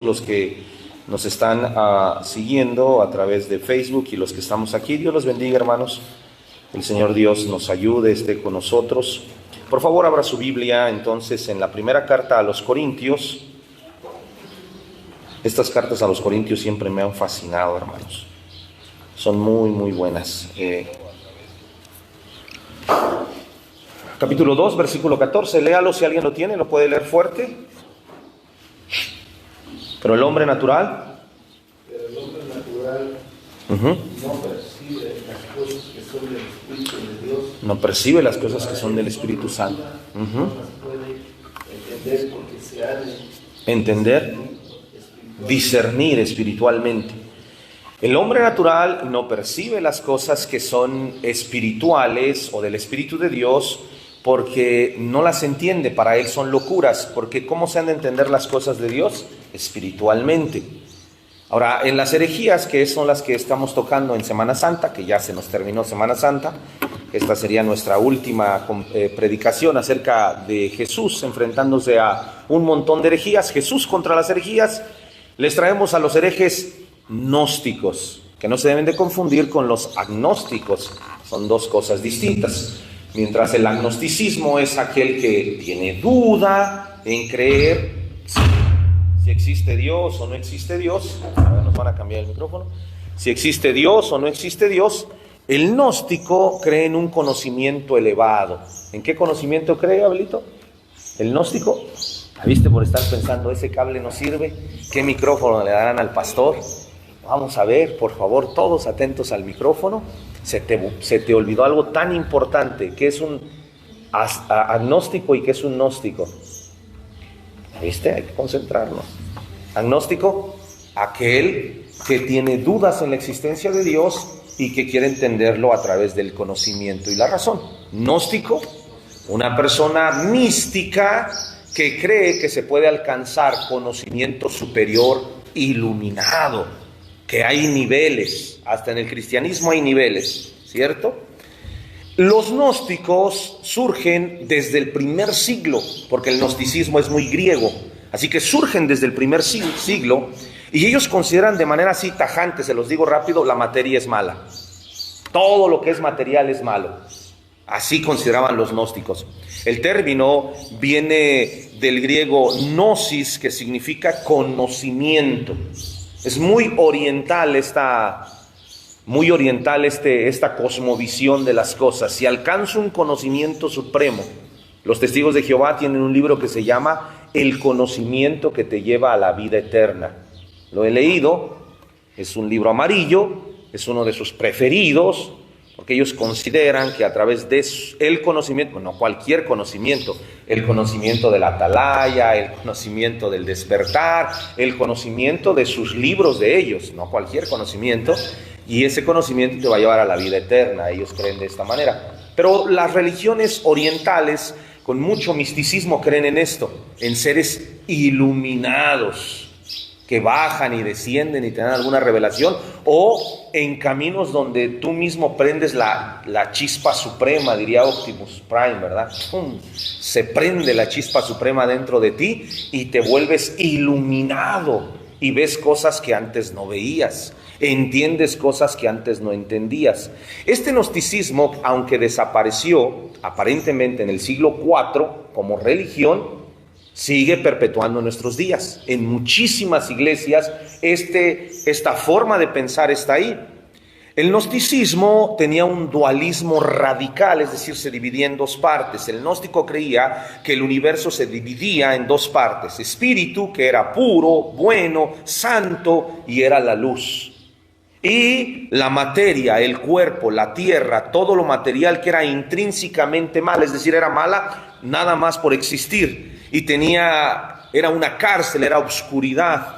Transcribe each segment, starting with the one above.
Los que nos están siguiendo a través de Facebook y los que estamos aquí. Dios los bendiga, hermanos. El Señor Dios nos ayude, esté con nosotros. Por favor, abra su Biblia entonces en la primera carta a los Corintios. Estas cartas a los Corintios siempre me han fascinado, hermanos. Son muy buenas. Capítulo 2, versículo 14. Léalo si alguien lo tiene, lo puede leer fuerte. Pero el hombre natural, no percibe las cosas que son del Espíritu de Dios. no percibe las cosas que son del Espíritu Santo. No las puede entender porque se ha de Entender, discernir espiritualmente. El hombre natural no percibe las cosas que son espirituales o del Espíritu de Dios porque no las entiende. Para él son locuras, porque ¿cómo se han de entender las cosas de Dios? Espiritualmente. Ahora, en las herejías, que son las que estamos tocando en Semana Santa, que ya se nos terminó Semana Santa, esta sería nuestra última predicación acerca de Jesús enfrentándose a un montón de herejías. Jesús contra las herejías. Les traemos a los herejes gnósticos, que no se deben de confundir con los agnósticos, son dos cosas distintas. Mientras el agnosticismo es aquel que tiene duda en creer si existe Dios o no existe Dios. A ver, nos van a cambiar el micrófono. Si existe Dios o no existe Dios. El gnóstico cree en un conocimiento elevado. ¿En qué conocimiento cree, Abelito? El gnóstico. ¿Viste por estar pensando, ese cable no sirve? ¿Qué micrófono le darán al pastor? Vamos a ver, por favor, todos atentos al micrófono. Se te olvidó algo tan importante, que es un agnóstico y que es un gnóstico. ¿Viste? Hay que concentrarnos. Agnóstico, aquel que tiene dudas en la existencia de Dios y que quiere entenderlo a través del conocimiento y la razón. Gnóstico, una persona mística que cree que se puede alcanzar conocimiento superior iluminado, que hay niveles, hasta en el cristianismo hay niveles, ¿cierto? Los gnósticos surgen desde el primer siglo, porque el gnosticismo es muy griego, así que surgen desde el primer siglo, y ellos consideran de manera así tajante, se los digo rápido, la materia es mala. Todo lo que es material es malo. Así consideraban los gnósticos. El término viene del griego gnosis, que significa conocimiento. Es muy oriental esta cosmovisión de las cosas. Si alcanzo un conocimiento supremo, los testigos de Jehová tienen un libro que se llama El conocimiento que te lleva a la vida eterna. Lo he leído, es un libro amarillo, es uno de sus preferidos, porque ellos consideran que a través de el conocimiento, no cualquier conocimiento, el conocimiento de la atalaya, el conocimiento del despertar, el conocimiento de sus libros de ellos, no cualquier conocimiento, y ese conocimiento te va a llevar a la vida eterna. Ellos creen de esta manera. Pero las religiones orientales, con mucho misticismo, creen en esto, en seres iluminados, que bajan y descienden y te dan alguna revelación, o en caminos donde tú mismo prendes la chispa suprema, diría Optimus Prime, ¿verdad? ¡Pum! Se prende la chispa suprema dentro de ti y te vuelves iluminado y ves cosas que antes no veías, entiendes cosas que antes no entendías. Este gnosticismo, aunque desapareció aparentemente en el siglo IV como religión, sigue perpetuando en nuestros días. En muchísimas iglesias esta forma de pensar está ahí. El gnosticismo tenía un dualismo radical, es decir, se dividía en dos partes. El gnóstico creía que el universo se dividía en dos partes: espíritu, que era puro, bueno, santo, y era la luz, y la materia, el cuerpo, la tierra, todo lo material que era intrínsecamente mal, es decir, era mala nada más por existir. Y era una cárcel, era oscuridad.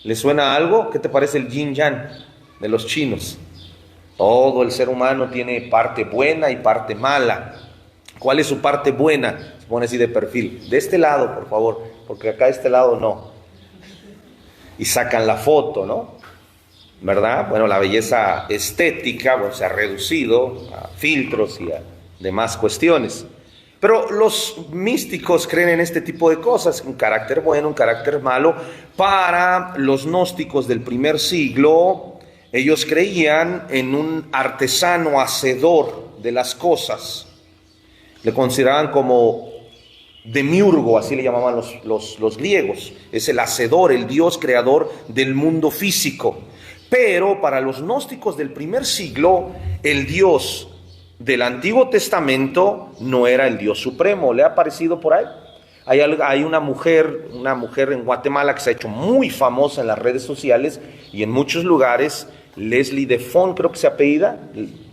¿Le suena algo? ¿Qué te parece el yin yang de los chinos? Todo el ser humano tiene parte buena y parte mala. ¿Cuál es su parte buena? Se pone así de perfil. De este lado, por favor, porque acá de este lado no. Y sacan la foto, ¿no? ¿Verdad? Bueno, la belleza estética se ha reducido a filtros y a demás cuestiones. Pero los místicos creen en este tipo de cosas, un carácter bueno, un carácter malo. Para los gnósticos del primer siglo, ellos creían en un artesano hacedor de las cosas. Le consideraban como demiurgo, así le llamaban los griegos. Es el hacedor, el Dios creador del mundo físico. Pero para los gnósticos del primer siglo, el Dios del Antiguo Testamento no era el Dios supremo. ¿Le ha parecido por ahí? Hay una mujer en Guatemala que se ha hecho muy famosa en las redes sociales y en muchos lugares, Leslie Defon, creo que se apellida,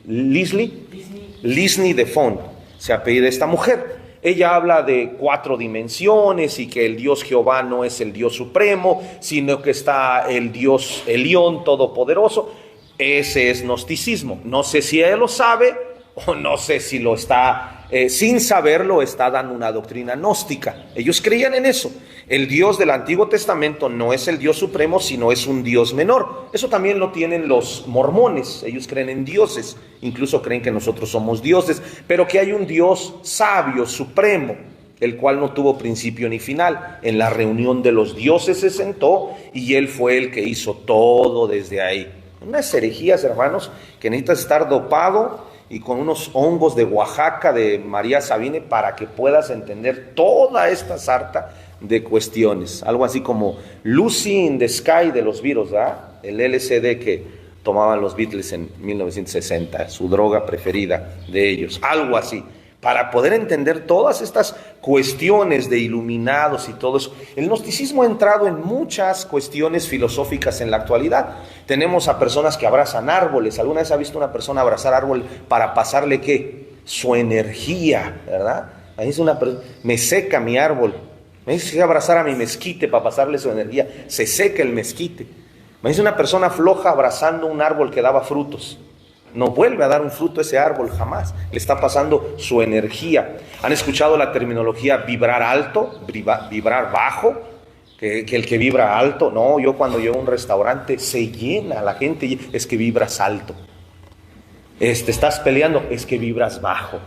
Lisney Defon, se apellida esta mujer. Ella habla de 4 dimensiones y que el Dios Jehová no es el Dios supremo, sino que está el Dios Elión todopoderoso. Ese es gnosticismo. No sé si ella lo sabe o no sé si lo está, sin saberlo, está dando una doctrina gnóstica. Ellos creían en eso. El Dios del Antiguo Testamento no es el Dios supremo, sino es un Dios menor. Eso también lo tienen los mormones. Ellos creen en dioses, incluso creen que nosotros somos dioses, pero que hay un Dios sabio, supremo, el cual no tuvo principio ni final. En la reunión de los dioses se sentó y él fue el que hizo todo desde ahí. Unas herejías, hermanos, que necesitas estar dopado y con unos hongos de Oaxaca, de María Sabine, para que puedas entender toda esta sarta de cuestiones. Algo así como Lucy in the Sky de los Beatles, ¿verdad? El LSD que tomaban los Beatles en 1960, su droga preferida de ellos. Algo así. Para poder entender todas estas cuestiones de iluminados y todo eso. El gnosticismo ha entrado en muchas cuestiones filosóficas en la actualidad. Tenemos a personas que abrazan árboles. ¿Alguna vez ha visto una persona abrazar árbol para pasarle qué? Su energía, ¿verdad? Ahí dice una persona, me seca mi árbol. Me dice que abrazar a mi mezquite para pasarle su energía. Se seca el mezquite. Me dice una persona floja abrazando un árbol que daba frutos. No vuelve a dar un fruto ese árbol jamás. Le está pasando su energía. ¿Han escuchado la terminología vibrar alto, vibrar bajo? Que el que vibra alto, no, yo cuando llego a un restaurante se llena la gente, es que vibras alto. Estás peleando, es que vibras bajo,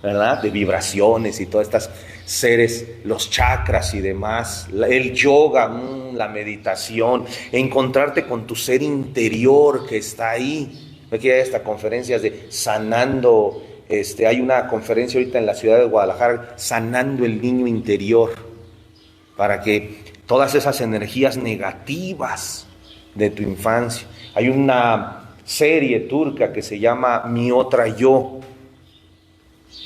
¿verdad? De vibraciones y todas estas seres, los chakras y demás, el yoga, la meditación, encontrarte con tu ser interior que está ahí. Aquí hay hasta conferencias de sanando, hay una conferencia ahorita en la ciudad de Guadalajara, sanando el niño interior, para que todas esas energías negativas de tu infancia. Hay una serie turca que se llama Mi Otra Yo.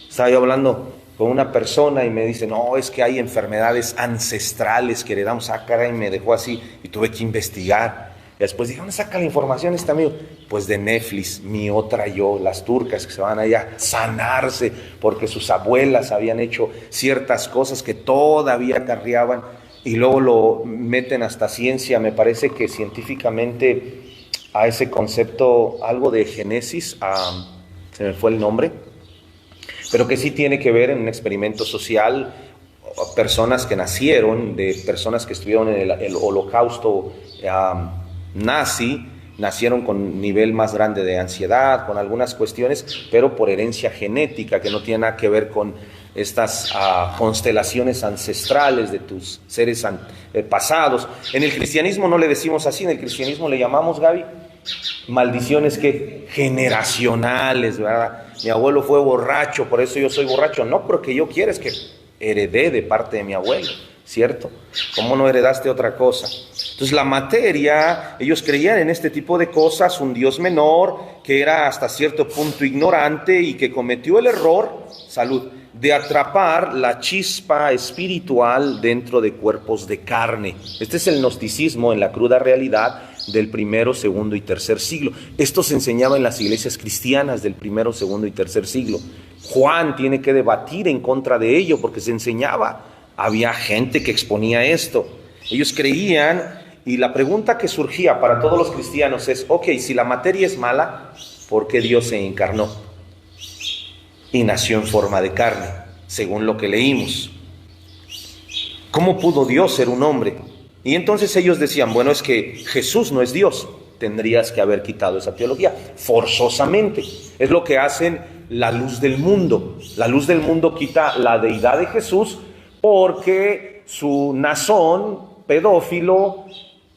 Estaba yo hablando con una persona y me dice, no, es que hay enfermedades ancestrales que heredamos. Caray, y me dejó así y tuve que investigar. Y después dije, ¿dónde saca la información este amigo? Pues de Netflix, Mi Otra Yo, las turcas que se van allá a sanarse porque sus abuelas habían hecho ciertas cosas que todavía acarreaban y luego lo meten hasta ciencia. Me parece que científicamente a ese concepto, algo de Génesis, se me fue el nombre, pero que sí tiene que ver en un experimento social, personas que nacieron, de personas que estuvieron en el holocausto nazi, nacieron con nivel más grande de ansiedad, con algunas cuestiones, pero por herencia genética, que no tiene nada que ver con estas constelaciones ancestrales de tus seres pasados. En el cristianismo no le decimos así, en el cristianismo le llamamos, Gaby, maldiciones que generacionales, ¿verdad? Mi abuelo fue borracho, por eso yo soy borracho. No, porque yo quiero, es que heredé de parte de mi abuelo, ¿cierto? ¿Cómo no heredaste otra cosa? Entonces la materia, ellos creían en este tipo de cosas, un Dios menor que era hasta cierto punto ignorante y que cometió el error, salud, de atrapar la chispa espiritual dentro de cuerpos de carne. Este es el gnosticismo en la cruda realidad del primero, segundo y tercer siglo. Esto se enseñaba en las iglesias cristianas del primero, segundo y tercer siglo. Juan tiene que debatir en contra de ello porque se enseñaba. Había gente que exponía esto. Ellos creían, y la pregunta que surgía para todos los cristianos es, ok, si la materia es mala, ¿por qué Dios se encarnó? Y nació en forma de carne, según lo que leímos. ¿Cómo pudo Dios ser un hombre? Y entonces ellos decían, bueno, es que Jesús no es Dios. tendrías que haber quitado esa teología, forzosamente. Es lo que hacen la luz del mundo. La luz del mundo quita la deidad de Jesús porque su nazón pedófilo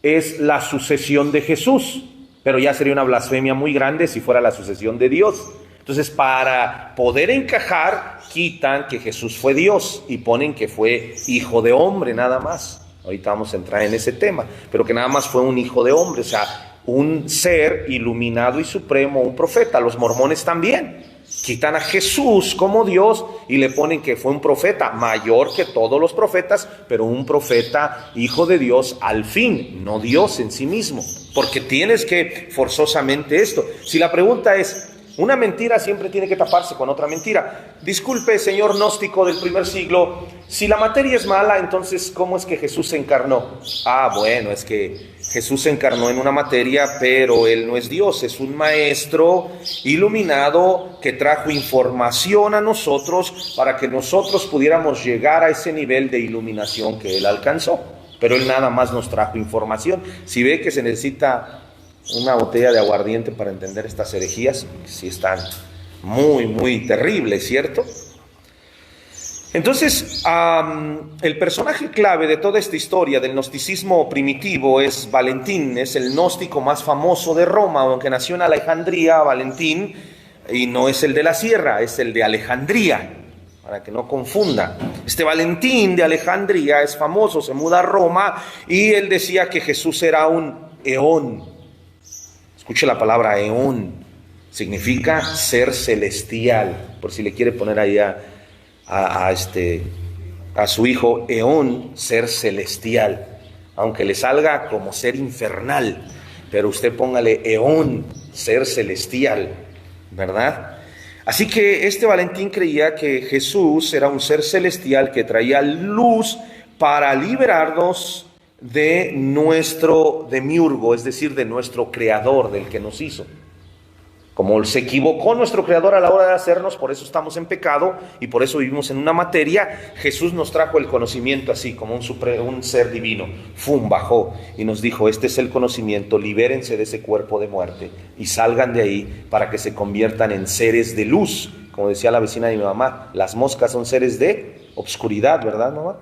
es la sucesión de Jesús, pero ya sería una blasfemia muy grande si fuera la sucesión de Dios. Entonces, para poder encajar, quitan que Jesús fue Dios y ponen que fue hijo de hombre nada más. Ahorita vamos a entrar en ese tema, pero que nada más fue un hijo de hombre, o sea, un ser iluminado y supremo, un profeta. Los mormones también quitan a Jesús como Dios y le ponen que fue un profeta mayor que todos los profetas, pero un profeta hijo de Dios al fin, no Dios en sí mismo, porque tienes que forzosamente esto. Si la pregunta es, una mentira siempre tiene que taparse con otra mentira. Disculpe, señor gnóstico del primer siglo, si la materia es mala, entonces ¿cómo es que Jesús se encarnó? Bueno, es que Jesús se encarnó en una materia, pero Él no es Dios, es un maestro iluminado que trajo información a nosotros para que nosotros pudiéramos llegar a ese nivel de iluminación que Él alcanzó. Pero Él nada más nos trajo información. Si ve que se necesita una botella de aguardiente para entender estas herejías, sí están muy, muy terribles, ¿cierto? Entonces, el personaje clave de toda esta historia del gnosticismo primitivo es Valentín, es el gnóstico más famoso de Roma, aunque nació en Alejandría, Valentín, y no es el de la sierra, es el de Alejandría, para que no confunda. Este Valentín de Alejandría es famoso, se muda a Roma, y él decía que Jesús era un eón. Escuche la palabra eón, significa ser celestial, por si le quiere poner ahí a su hijo eón, ser celestial, aunque le salga como ser infernal, pero usted póngale eón, ser celestial, ¿verdad? Así que este Valentín creía que Jesús era un ser celestial que traía luz para liberarnos de nuestro demiurgo, es decir, de nuestro creador, del que nos hizo. Como se equivocó nuestro creador a la hora de hacernos, por eso estamos en pecado y por eso vivimos en una materia, Jesús nos trajo el conocimiento así, como un ser divino. Bajó y nos dijo, este es el conocimiento, libérense de ese cuerpo de muerte y salgan de ahí para que se conviertan en seres de luz. Como decía la vecina de mi mamá, las moscas son seres de obscuridad, ¿verdad, mamá?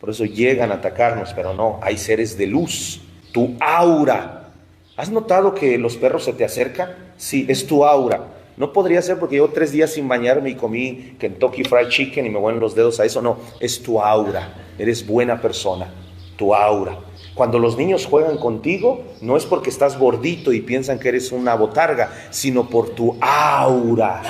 Por eso llegan a atacarnos, pero no, hay seres de luz, tu aura. ¿Has notado que los perros se te acercan? Sí, es tu aura. No podría ser porque llevo 3 días sin bañarme y comí Kentucky Fried Chicken y me huelen los dedos a eso. No, es tu aura. Eres buena persona, tu aura. Cuando los niños juegan contigo, no es porque estás gordito y piensan que eres una botarga, sino por tu aura,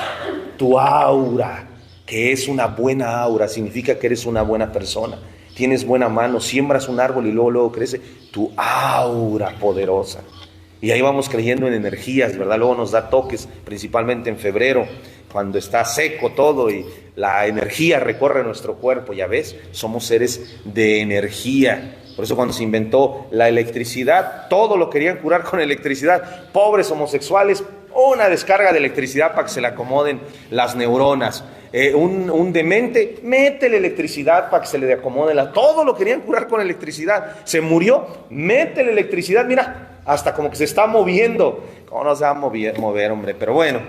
que es una buena aura, significa que eres una buena persona. Tienes buena mano, siembras un árbol y luego crece tu aura poderosa. Y ahí vamos creyendo en energías, ¿verdad? Luego nos da toques, principalmente en febrero, cuando está seco todo y la energía recorre nuestro cuerpo. Ya ves, somos seres de energía. Por eso cuando se inventó la electricidad, todo lo querían curar con electricidad. Pobres homosexuales, una descarga de electricidad para que se le acomoden las neuronas. Un demente, métele electricidad para que se le acomode todo lo querían curar con electricidad. Se murió, métele electricidad, mira, hasta como que se está moviendo. ¿Cómo no se va a mover, hombre? Pero bueno,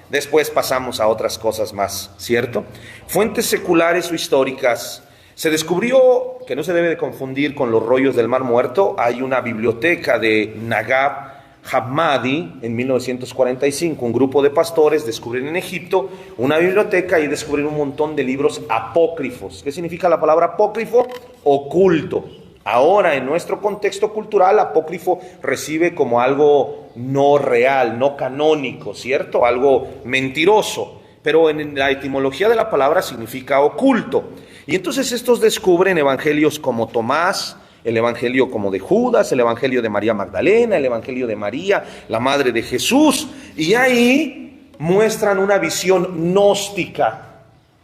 después pasamos a otras cosas más, ¿cierto? Fuentes seculares o históricas. Se descubrió, que no se debe de confundir con los rollos del Mar Muerto, hay una biblioteca de Nagab Hammadi en 1945, un grupo de pastores descubrieron en Egipto una biblioteca y descubrieron un montón de libros apócrifos. ¿Qué significa la palabra apócrifo? Oculto. Ahora, en nuestro contexto cultural, apócrifo recibe como algo no real, no canónico, ¿cierto? Algo mentiroso. Pero en la etimología de la palabra significa oculto. Y entonces estos descubren evangelios como Tomás, el evangelio como de Judas, el evangelio de María Magdalena, el evangelio de María, la madre de Jesús, y ahí muestran una visión gnóstica.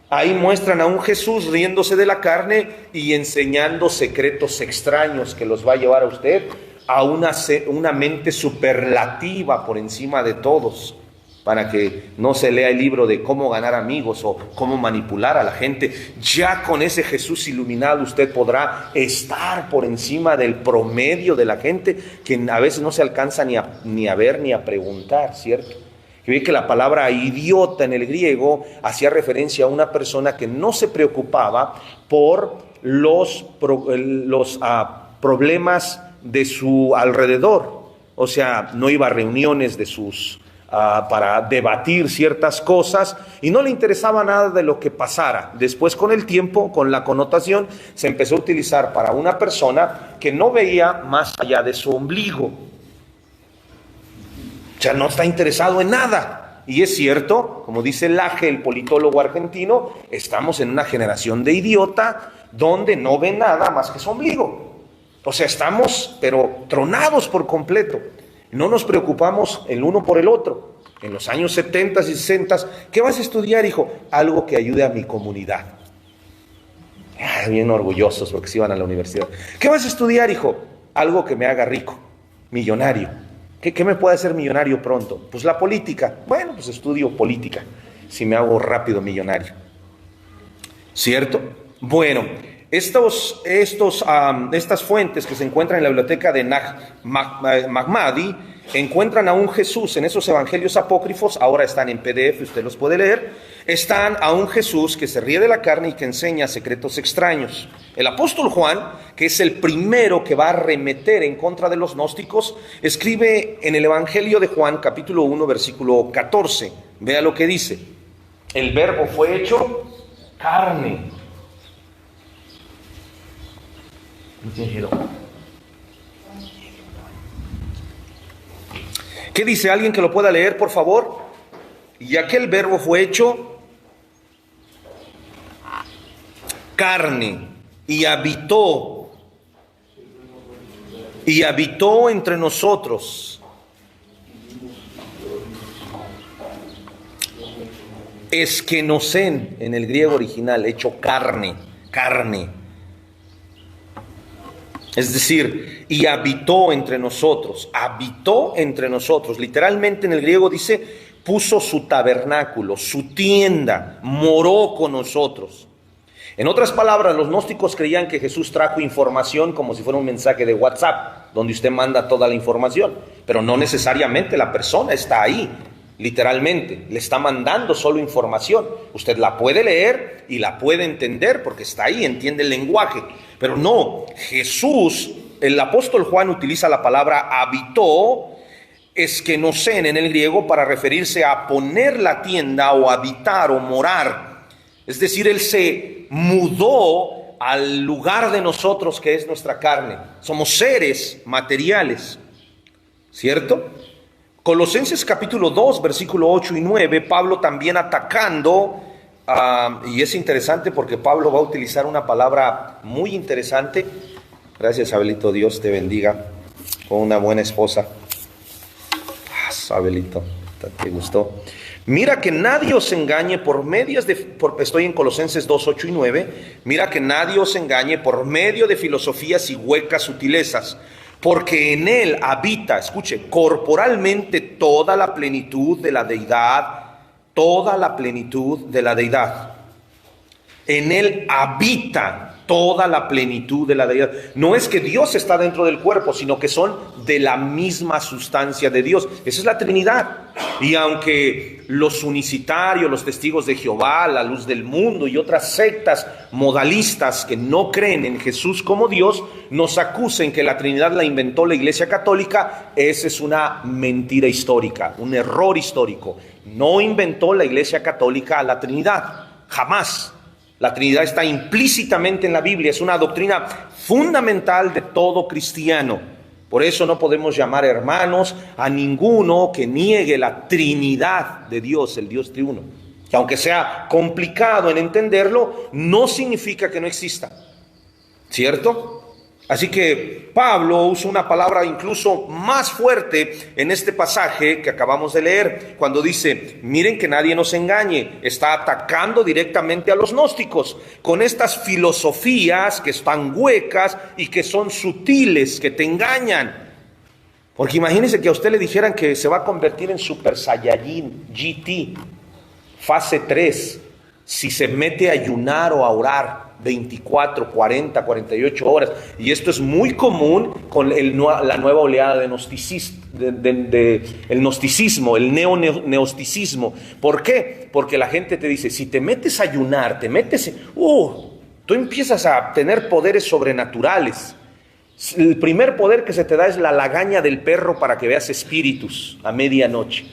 Ahí muestran a un Jesús riéndose de la carne y enseñando secretos extraños que los va a llevar a usted a una mente superlativa por encima de todos. para que no se lea el libro de cómo ganar amigos o cómo manipular a la gente. Ya con ese Jesús iluminado usted podrá estar por encima del promedio de la gente, que a veces no se alcanza ni a ver ni a preguntar, ¿cierto? Y ve que la palabra idiota en el griego hacía referencia a una persona que no se preocupaba por los problemas de su alrededor. O sea, no iba a reuniones de para debatir ciertas cosas y no le interesaba nada de lo que pasara. Después, con el tiempo, con la connotación, se empezó a utilizar para una persona que no veía más allá de su ombligo. O sea, no está interesado en nada. Y es cierto, como dice Laje, el politólogo argentino, estamos en una generación de idiota donde no ve nada más que su ombligo. O sea, estamos, pero tronados por completo. No nos preocupamos el uno por el otro. En los años 70 y 60, ¿qué vas a estudiar, hijo? Algo que ayude a mi comunidad. Bien orgullosos porque se iban a la universidad. ¿Qué vas a estudiar, hijo? Algo que me haga rico, millonario. ¿Qué me puede hacer millonario pronto? Pues la política. Bueno, pues estudio política, si me hago rápido millonario. ¿Cierto? Bueno, estas fuentes que se encuentran en la biblioteca de Nag Hammadi encuentran a un Jesús en esos evangelios apócrifos, ahora están en PDF, usted los puede leer. Están a un Jesús que se ríe de la carne y que enseña secretos extraños. El apóstol Juan, que es el primero que va a arremeter en contra de los gnósticos, escribe en el evangelio de Juan, capítulo 1, versículo 14. Vea lo que dice: el verbo fue hecho carne. ¿Qué dice? ¿Alguien que lo pueda leer, por favor? Y aquel verbo fue hecho carne y habitó entre nosotros. Eskenocen en el griego original, hecho carne. Es decir, y habitó entre nosotros, literalmente en el griego dice, puso su tabernáculo, su tienda, moró con nosotros. En otras palabras, los gnósticos creían que Jesús trajo información como si fuera un mensaje de WhatsApp, donde usted manda toda la información, pero no necesariamente la persona está ahí, literalmente, le está mandando solo información. Usted la puede leer y la puede entender porque está ahí, entiende el lenguaje. Pero no, Jesús, el apóstol Juan utiliza la palabra habitó, eskenocen en el griego, para referirse a poner la tienda o habitar o morar. Es decir, Él se mudó al lugar de nosotros que es nuestra carne. Somos seres materiales, ¿cierto? Colosenses capítulo 2, versículo 8 y 9, Pablo también atacando. Y es interesante porque Pablo va a utilizar una palabra muy interesante. Gracias, Abelito, Dios te bendiga con una buena esposa. Abelito, te gustó. Mira que nadie os engañe por medios estoy en Colosenses 2, 8 y 9. Mira que nadie os engañe por medio de filosofías y huecas sutilezas, porque en él habita, escuche, corporalmente toda la plenitud de la deidad. Toda la plenitud de la deidad. En él habita toda la plenitud de la deidad. No es que Dios está dentro del cuerpo, sino que son de la misma sustancia de Dios. Esa es la Trinidad. Y aunque los unicitarios, los testigos de Jehová, la luz del mundo y otras sectas modalistas que no creen en Jesús como Dios, nos acusen que la Trinidad la inventó la Iglesia Católica, esa es una mentira histórica, un error histórico. No inventó la Iglesia Católica a la Trinidad, jamás. La Trinidad está implícitamente en la Biblia, es una doctrina fundamental de todo cristiano. Por eso no podemos llamar hermanos a ninguno que niegue la Trinidad de Dios, el Dios triuno. Que aunque sea complicado en entenderlo, no significa que no exista, ¿cierto? Así que Pablo usa una palabra incluso más fuerte en este pasaje que acabamos de leer, cuando dice, miren que nadie nos engañe. Está atacando directamente a los gnósticos con estas filosofías que están huecas y que son sutiles, que te engañan. Porque imagínense que a usted le dijeran que se va a convertir en Super Saiyajin GT, fase 3, si se mete a ayunar o a orar 24, 40, 48 horas. Y esto es muy común con la nueva oleada de el gnosticismo, el neosticismo. ¿Por qué? Porque la gente te dice, si te metes a ayunar, tú empiezas a tener poderes sobrenaturales. El primer poder que se te da es la lagaña del perro para que veas espíritus a medianoche.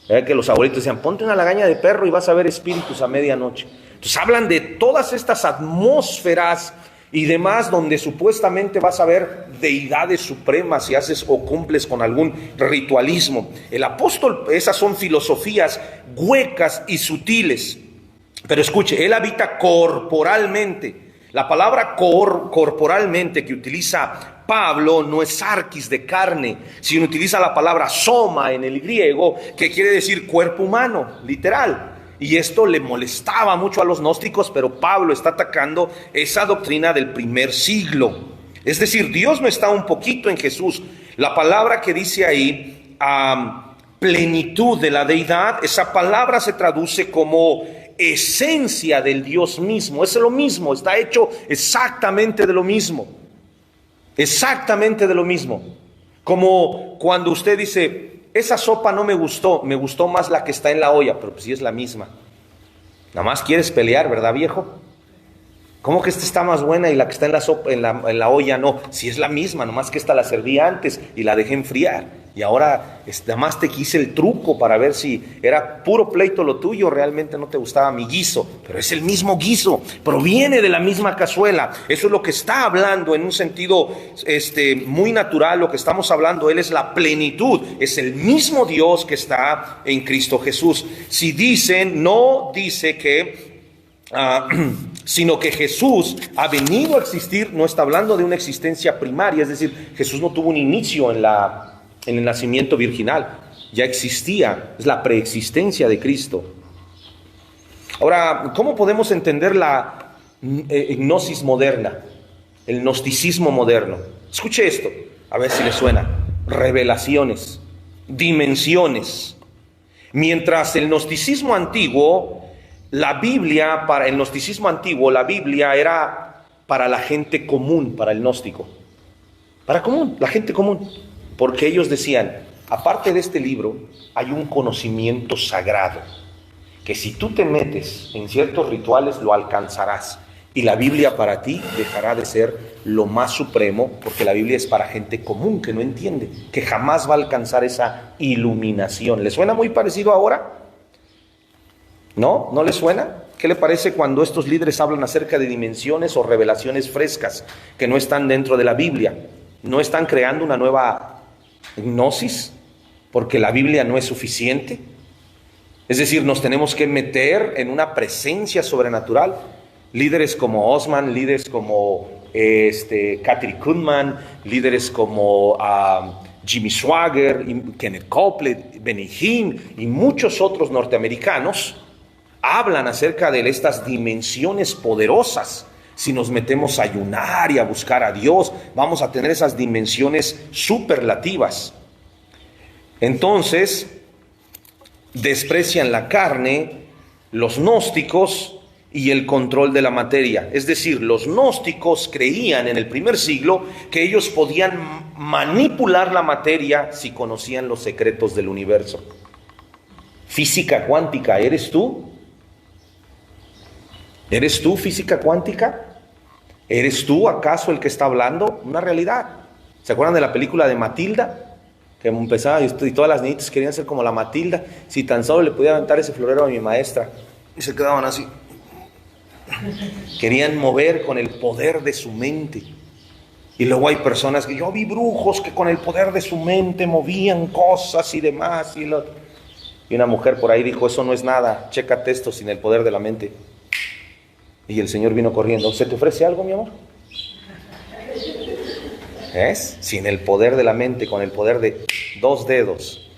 Que los abuelitos decían, ponte una lagaña de perro y vas a ver espíritus a medianoche. Entonces hablan de todas estas atmósferas y demás donde supuestamente vas a ver deidades supremas si haces o cumples con algún ritualismo. El apóstol, esas son filosofías huecas y sutiles. Pero escuche, él habita corporalmente. La palabra corporalmente que utiliza Pablo no es sarquis de carne, sino utiliza la palabra soma en el griego, que quiere decir cuerpo humano, literal. Y esto le molestaba mucho a los gnósticos, pero Pablo está atacando esa doctrina del primer siglo. Es decir, Dios no está un poquito en Jesús. La palabra que dice ahí, plenitud de la deidad, esa palabra se traduce como esencia del Dios mismo. Es lo mismo, está hecho exactamente de lo mismo. Exactamente de lo mismo. Como cuando usted dice, esa sopa no me gustó más la que está en la olla, pero pues sí es la misma. Nada más quieres pelear, ¿verdad, viejo? ¿Cómo que esta está más buena y la que está en la sopa, en la olla no? Si es la misma, nomás que esta la serví antes y la dejé enfriar. Y ahora nada más te quise el truco para ver si era puro pleito lo tuyo, realmente no te gustaba mi guiso. Pero es el mismo guiso, proviene de la misma cazuela. Eso es lo que está hablando en un sentido muy natural. Lo que estamos hablando, Él es la plenitud. Es el mismo Dios que está en Cristo Jesús. Si dicen, no dice que... sino que Jesús ha venido a existir, no está hablando de una existencia primaria, es decir, Jesús no tuvo un inicio en el nacimiento virginal, ya existía, es la preexistencia de Cristo. Ahora, ¿cómo podemos entender la gnosis moderna, el gnosticismo moderno? Escuche esto, a ver si le suena. Revelaciones, dimensiones. Mientras el gnosticismo antiguo, la Biblia era para la gente común, para el gnóstico. Para común, la gente común. Porque ellos decían, aparte de este libro, hay un conocimiento sagrado, que si tú te metes en ciertos rituales lo alcanzarás. Y la Biblia para ti dejará de ser lo más supremo, porque la Biblia es para gente común que no entiende, que jamás va a alcanzar esa iluminación. ¿Le suena muy parecido ahora? ¿No? ¿No le suena? ¿Qué le parece cuando estos líderes hablan acerca de dimensiones o revelaciones frescas que no están dentro de la Biblia? ¿No están creando una nueva gnosis? Porque la Biblia no es suficiente. Es decir, nos tenemos que meter en una presencia sobrenatural. Líderes como Osman, líderes como Kathy Kuhlman, líderes como Jimmy Swaggart, Kenneth Copeland, Benny Hinn y muchos otros norteamericanos hablan acerca de estas dimensiones poderosas. Si nos metemos a ayunar y a buscar a Dios, vamos a tener esas dimensiones superlativas. Entonces, desprecian la carne, los gnósticos y el control de la materia. Es decir, los gnósticos creían en el primer siglo que ellos podían manipular la materia si conocían los secretos del universo. Física cuántica, ¿eres tú? ¿Eres tú física cuántica? ¿Eres tú acaso el que está hablando? Una realidad. ¿Se acuerdan de la película de Matilda? Que empezaba y todas las niñitas querían ser como la Matilda. Si tan solo le podía aventar ese florero a mi maestra. Y se quedaban así. Querían mover con el poder de su mente. Y luego hay personas que yo vi brujos que con el poder de su mente movían cosas y demás. Y una mujer por ahí dijo, eso no es nada, chécate esto sin el poder de la mente. Y el Señor vino corriendo, ¿se te ofrece algo, mi amor? ¿Es? Sin el poder de la mente, con el poder de 2 dedos.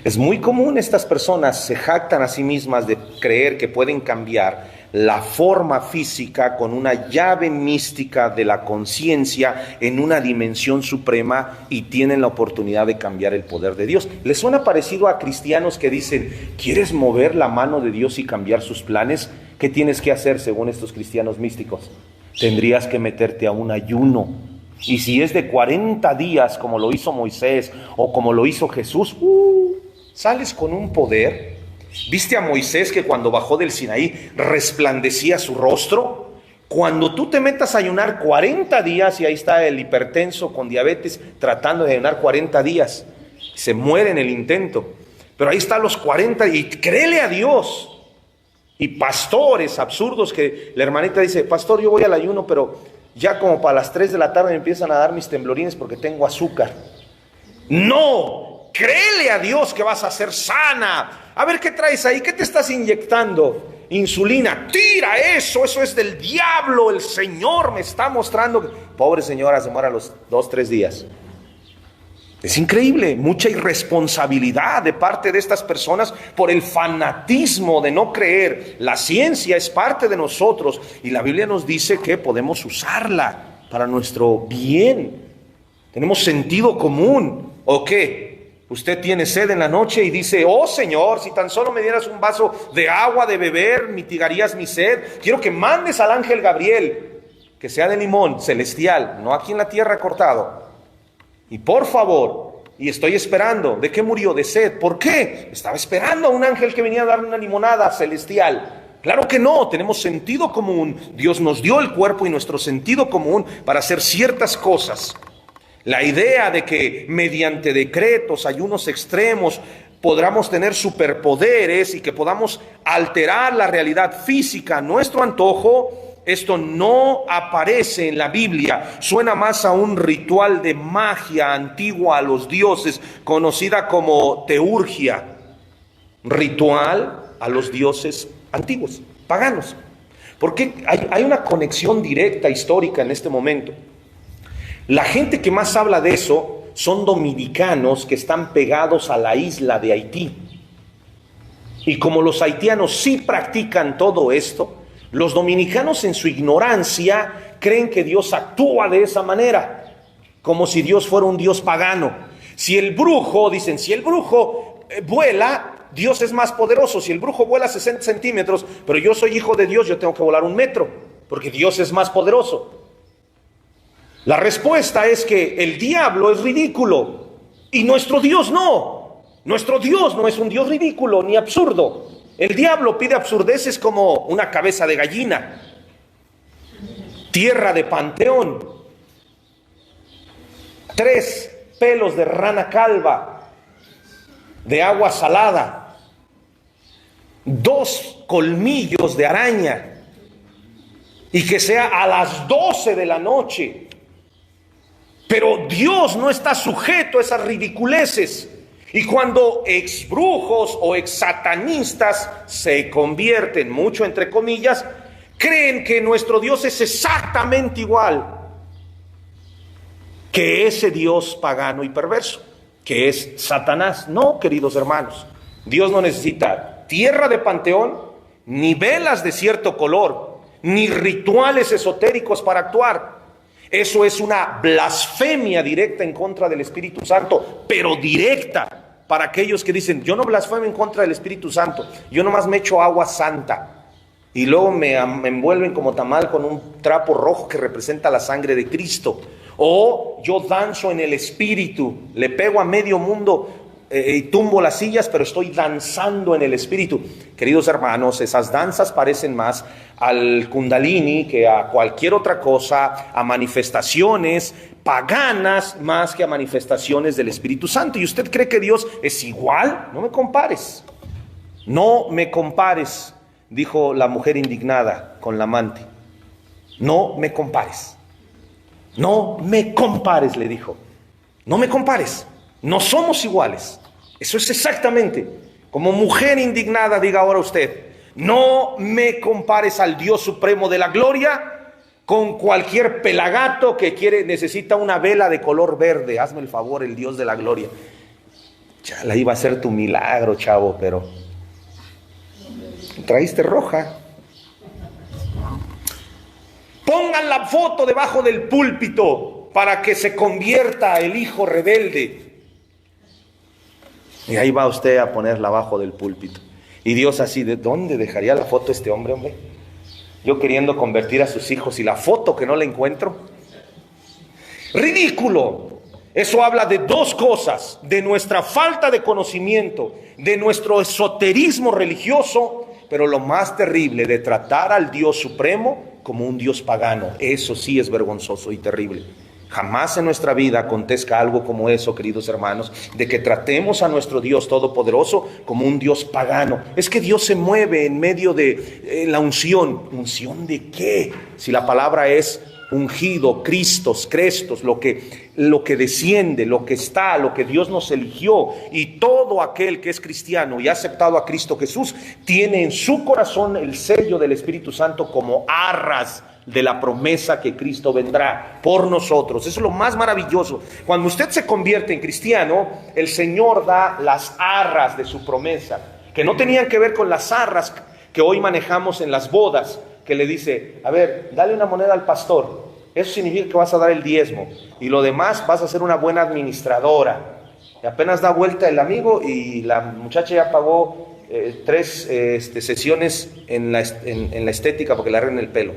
Es muy común, estas personas se jactan a sí mismas de creer que pueden cambiar la forma física con una llave mística de la conciencia en una dimensión suprema y tienen la oportunidad de cambiar el poder de Dios. ¿Les suena parecido a cristianos que dicen, ¿quieres mover la mano de Dios y cambiar sus planes? ¿Qué tienes que hacer según estos cristianos místicos? Tendrías que meterte a un ayuno. Y si es de 40 días como lo hizo Moisés o como lo hizo Jesús, sales con un poder. ¿Viste a Moisés que cuando bajó del Sinaí resplandecía su rostro? Cuando tú te metas a ayunar 40 días, y ahí está el hipertenso con diabetes tratando de ayunar 40 días, se muere en el intento, pero ahí están los 40 y créele a Dios. Y pastores absurdos que la hermanita dice, pastor, yo voy al ayuno, pero ya como para las 3 de la tarde me empiezan a dar mis temblorines porque tengo azúcar. No, créele a Dios que vas a ser sana. A ver, ¿qué traes ahí? ¿Qué te estás inyectando? Insulina. Tira eso es del diablo. El Señor me está mostrando. Pobre señora, se muere a los 2-3 días. Es increíble, mucha irresponsabilidad de parte de estas personas por el fanatismo de no creer. La ciencia es parte de nosotros y la Biblia nos dice que podemos usarla para nuestro bien. Tenemos sentido común. ¿O qué? Usted tiene sed en la noche y dice, oh Señor, si tan solo me dieras un vaso de agua de beber, mitigarías mi sed. Quiero que mandes al ángel Gabriel, que sea de limón, celestial, no aquí en la tierra cortado. Y por favor, y estoy esperando. ¿De qué murió? De sed. ¿Por qué? Estaba esperando a un ángel que venía a darle una limonada celestial. Claro que no, tenemos sentido común. Dios nos dio el cuerpo y nuestro sentido común para hacer ciertas cosas. La idea de que mediante decretos, ayunos extremos, podamos tener superpoderes y que podamos alterar la realidad física a nuestro antojo, esto no aparece en la Biblia. Suena más a un ritual de magia antigua a los dioses, conocida como teurgia. Ritual a los dioses antiguos, paganos. Porque hay una conexión directa histórica en este momento. La gente que más habla de eso son dominicanos que están pegados a la isla de Haití. Y como los haitianos sí practican todo esto, los dominicanos en su ignorancia creen que Dios actúa de esa manera, como si Dios fuera un Dios pagano. Si el brujo, dicen, si el brujo vuela, Dios es más poderoso. Si el brujo vuela 60 centímetros, pero yo soy hijo de Dios, yo tengo que volar 1 metro, porque Dios es más poderoso. La respuesta es que el diablo es ridículo y nuestro Dios no. Nuestro Dios no es un Dios ridículo ni absurdo. El diablo pide absurdeces como una cabeza de gallina, tierra de panteón, 3 pelos de rana calva, de agua salada, 2 colmillos de araña, y que sea a las 12 de la noche. Pero Dios no está sujeto a esas ridiculeces. Y cuando exbrujos o exsatanistas se convierten, mucho entre comillas, creen que nuestro Dios es exactamente igual que ese Dios pagano y perverso, que es Satanás. No, queridos hermanos, Dios no necesita tierra de panteón, ni velas de cierto color, ni rituales esotéricos para actuar. Eso es una blasfemia directa en contra del Espíritu Santo, pero directa. Para aquellos que dicen, yo no blasfemo en contra del Espíritu Santo, yo nomás me echo agua santa y luego me envuelven como tamal con un trapo rojo que representa la sangre de Cristo, o yo danzo en el Espíritu, le pego a medio mundo y tumbo las sillas, pero estoy danzando en el Espíritu. Queridos hermanos, esas danzas parecen más al Kundalini que a cualquier otra cosa, a manifestaciones paganas más que a manifestaciones del Espíritu Santo. ¿Y usted cree que Dios es igual? No me compares. No me compares, dijo la mujer indignada con la amante. No me compares. No me compares, le dijo. No me compares. No somos iguales. Eso es exactamente. Como mujer indignada, diga ahora usted, no me compares al Dios supremo de la gloria con cualquier pelagato que necesita una vela de color verde. Hazme el favor, el Dios de la gloria. Ya la iba a hacer tu milagro, chavo, pero traíste roja. Pongan la foto debajo del púlpito para que se convierta el hijo rebelde. Y ahí va usted a ponerla abajo del púlpito. Y Dios así, ¿de dónde dejaría la foto este hombre? Yo queriendo convertir a sus hijos y la foto que no la encuentro. ¡Ridículo! Eso habla de dos cosas: de nuestra falta de conocimiento, de nuestro esoterismo religioso, pero lo más terrible, de tratar al Dios supremo como un Dios pagano. Eso sí es vergonzoso y terrible. Jamás en nuestra vida acontezca algo como eso, queridos hermanos, de que tratemos a nuestro Dios todopoderoso como un Dios pagano. Es que Dios se mueve en medio de la unción. ¿Unción de qué? Si la palabra es ungido, Cristos, Crestos, lo que desciende, lo que está, lo que Dios nos eligió. Y todo aquel que es cristiano y ha aceptado a Cristo Jesús tiene en su corazón el sello del Espíritu Santo como arras de la promesa que Cristo vendrá por nosotros. Eso es lo más maravilloso. Cuando usted se convierte en cristiano, el Señor da las arras de su promesa, que no tenían que ver con las arras que hoy manejamos en las bodas, que le dice, a ver, dale una moneda al pastor. Eso significa que vas a dar el diezmo y lo demás vas a ser una buena administradora. Y apenas da vuelta el amigo y la muchacha ya pagó 3 sesiones en la estética porque le arreglen el pelo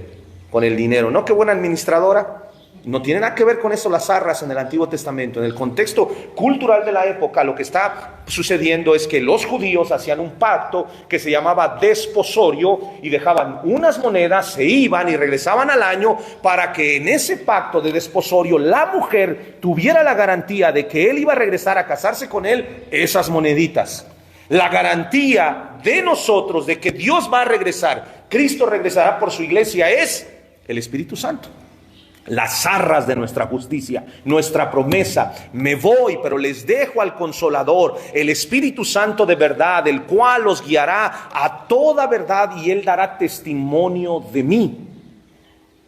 con el dinero. ¿No? Qué buena administradora. No tiene nada que ver con eso las arras en el Antiguo Testamento. En el contexto cultural de la época, lo que está sucediendo es que los judíos hacían un pacto que se llamaba desposorio y dejaban unas monedas, se iban y regresaban al año para que en ese pacto de desposorio la mujer tuviera la garantía de que él iba a regresar a casarse con él, esas moneditas. La garantía de nosotros de que Dios va a regresar, Cristo regresará por su iglesia, es el Espíritu Santo. Las arras de nuestra justicia, nuestra promesa. Me voy, pero les dejo al Consolador, el Espíritu Santo de verdad, el cual los guiará a toda verdad y Él dará testimonio de mí.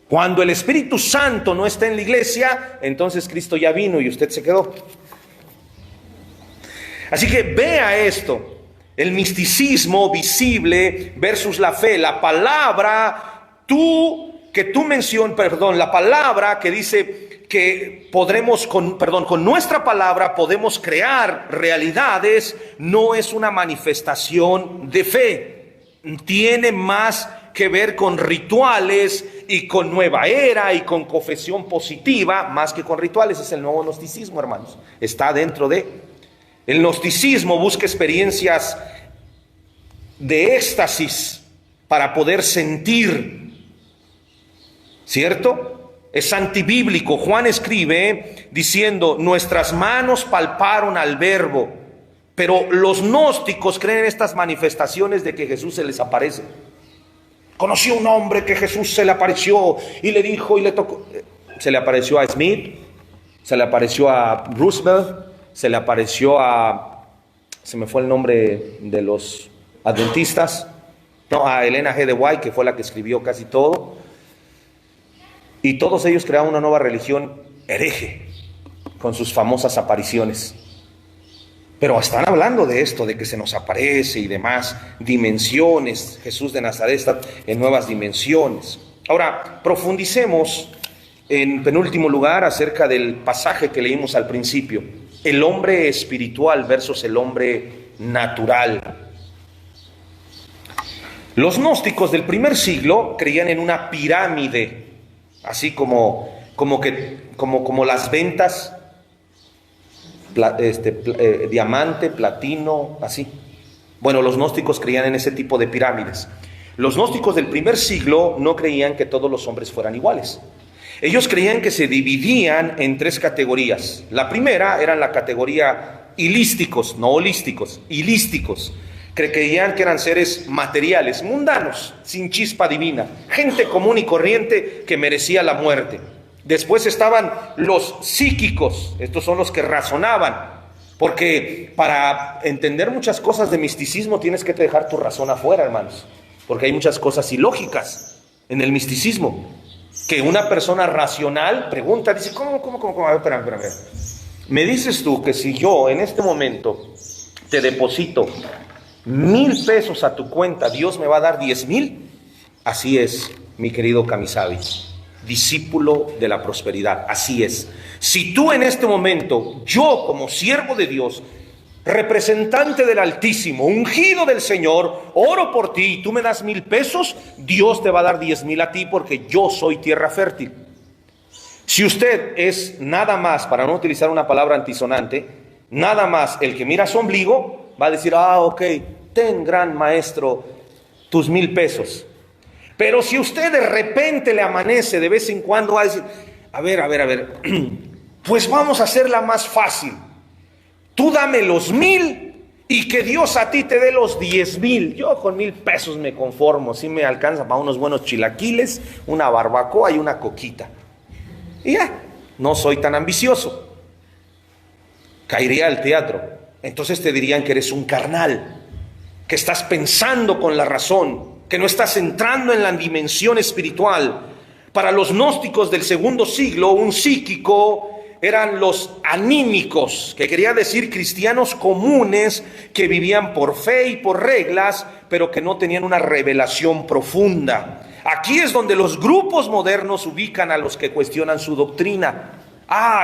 Cuando el Espíritu Santo no está en la iglesia, entonces Cristo ya vino y usted se quedó. Así que vea esto, el misticismo visible versus la fe. La palabra, la palabra que dice que podremos, con nuestra palabra podemos crear realidades, no es una manifestación de fe. Tiene más que ver con rituales y con nueva era y con confesión positiva, más que con rituales. Es el nuevo gnosticismo, hermanos. Está dentro de... El gnosticismo busca experiencias de éxtasis para poder sentir, ¿cierto? Es antibíblico. Juan escribe diciendo, nuestras manos palparon al verbo, pero los gnósticos creen en estas manifestaciones de que Jesús se les aparece. Conoció un hombre que Jesús se le apareció y le dijo y le tocó. Se le apareció a Smith, se le apareció a Roosevelt, se le apareció a, se me fue el nombre de los adventistas, a Elena G. de White, que fue la que escribió casi todo. Y todos ellos crearon una nueva religión hereje con sus famosas apariciones. Pero están hablando de esto, de que se nos aparece y demás dimensiones. Jesús de Nazaret está en nuevas dimensiones. Ahora, profundicemos en penúltimo lugar acerca del pasaje que leímos al principio. El hombre espiritual versus el hombre natural. Los gnósticos del primer siglo creían en una pirámide, así como las ventas, diamante, platino, así. Bueno, los gnósticos creían en ese tipo de pirámides. Los gnósticos del primer siglo no creían que todos los hombres fueran iguales. Ellos creían que se dividían en 3 categorías. La primera eran la categoría ilísticos, no holísticos, ilísticos. Creían que eran seres materiales, mundanos, sin chispa divina, gente común y corriente que merecía la muerte. Después estaban los psíquicos, estos son los que razonaban, porque para entender muchas cosas de misticismo tienes que dejar tu razón afuera, hermanos, porque hay muchas cosas ilógicas en el misticismo, que una persona racional pregunta, dice, ¿cómo? A ver, espera. Me dices tú que si yo en este momento te deposito 1,000 pesos a tu cuenta, ¿Dios me va a dar 10,000? Así es, mi querido Kamisabi. discípulo de la prosperidad. Así es. Si tú en este momento, yo como siervo de Dios, representante del Altísimo, ungido del Señor, oro por ti y tú me das 1,000 pesos, Dios te va a dar 10,000 a ti porque yo soy tierra fértil. Si usted es nada más, para no utilizar una palabra antisonante, nada más el que mira su ombligo, va a decir, ok, ten, gran maestro, tus 1,000 pesos. Pero si usted de repente le amanece de vez en cuando, va a decir, a ver, pues vamos a hacerla más fácil. Tú dame los 1,000 y que Dios a ti te dé los 10,000. Yo con 1,000 pesos me conformo, si me alcanza para unos buenos chilaquiles, una barbacoa y una coquita. Y ya, no soy tan ambicioso. Caería al teatro. Entonces te dirían que eres un carnal, que estás pensando con la razón, que no estás entrando en la dimensión espiritual. Para los gnósticos del segundo siglo, un psíquico eran los anímicos, que quería decir cristianos comunes que vivían por fe y por reglas, pero que no tenían una revelación profunda. Aquí es donde los grupos modernos ubican a los que cuestionan su doctrina.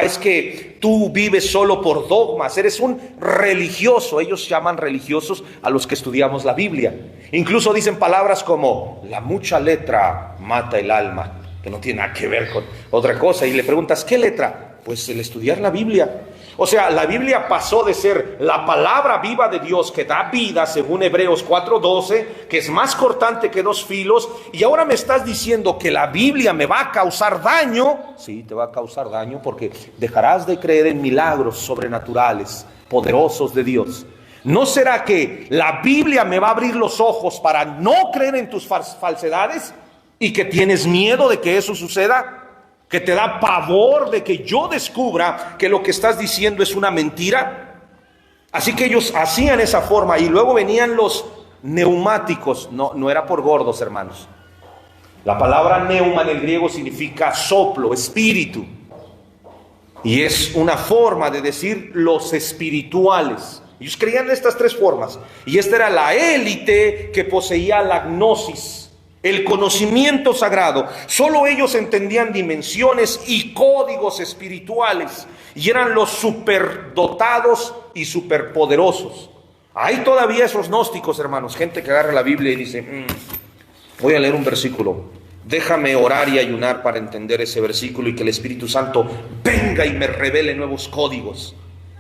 Es que tú vives solo por dogmas, eres un religioso. Ellos llaman religiosos a los que estudiamos la Biblia. Incluso dicen palabras como, la mucha letra mata el alma, que no tiene nada que ver con otra cosa. Y le preguntas, ¿qué letra? Pues el estudiar la Biblia. O sea, la Biblia pasó de ser la palabra viva de Dios que da vida, según Hebreos 4:12, que es más cortante que 2 filos, y ahora me estás diciendo que la Biblia me va a causar daño. Sí, te va a causar daño porque dejarás de creer en milagros sobrenaturales, poderosos de Dios. ¿No será que la Biblia me va a abrir los ojos para no creer en tus falsedades y que tienes miedo de que eso suceda? ¿Que te da pavor de que yo descubra que lo que estás diciendo es una mentira? Así que ellos hacían esa forma y luego venían los neumáticos. No era por gordos, hermanos. La palabra neuma en el griego significa soplo, espíritu. Y es una forma de decir los espirituales. Ellos creían en estas 3 formas. Y esta era la élite que poseía la gnosis, el conocimiento sagrado. Solo ellos entendían dimensiones y códigos espirituales. Y eran los superdotados y superpoderosos. Hay todavía esos gnósticos, hermanos. Gente que agarra la Biblia y dice, voy a leer un versículo. Déjame orar y ayunar para entender ese versículo y que el Espíritu Santo venga y me revele nuevos códigos.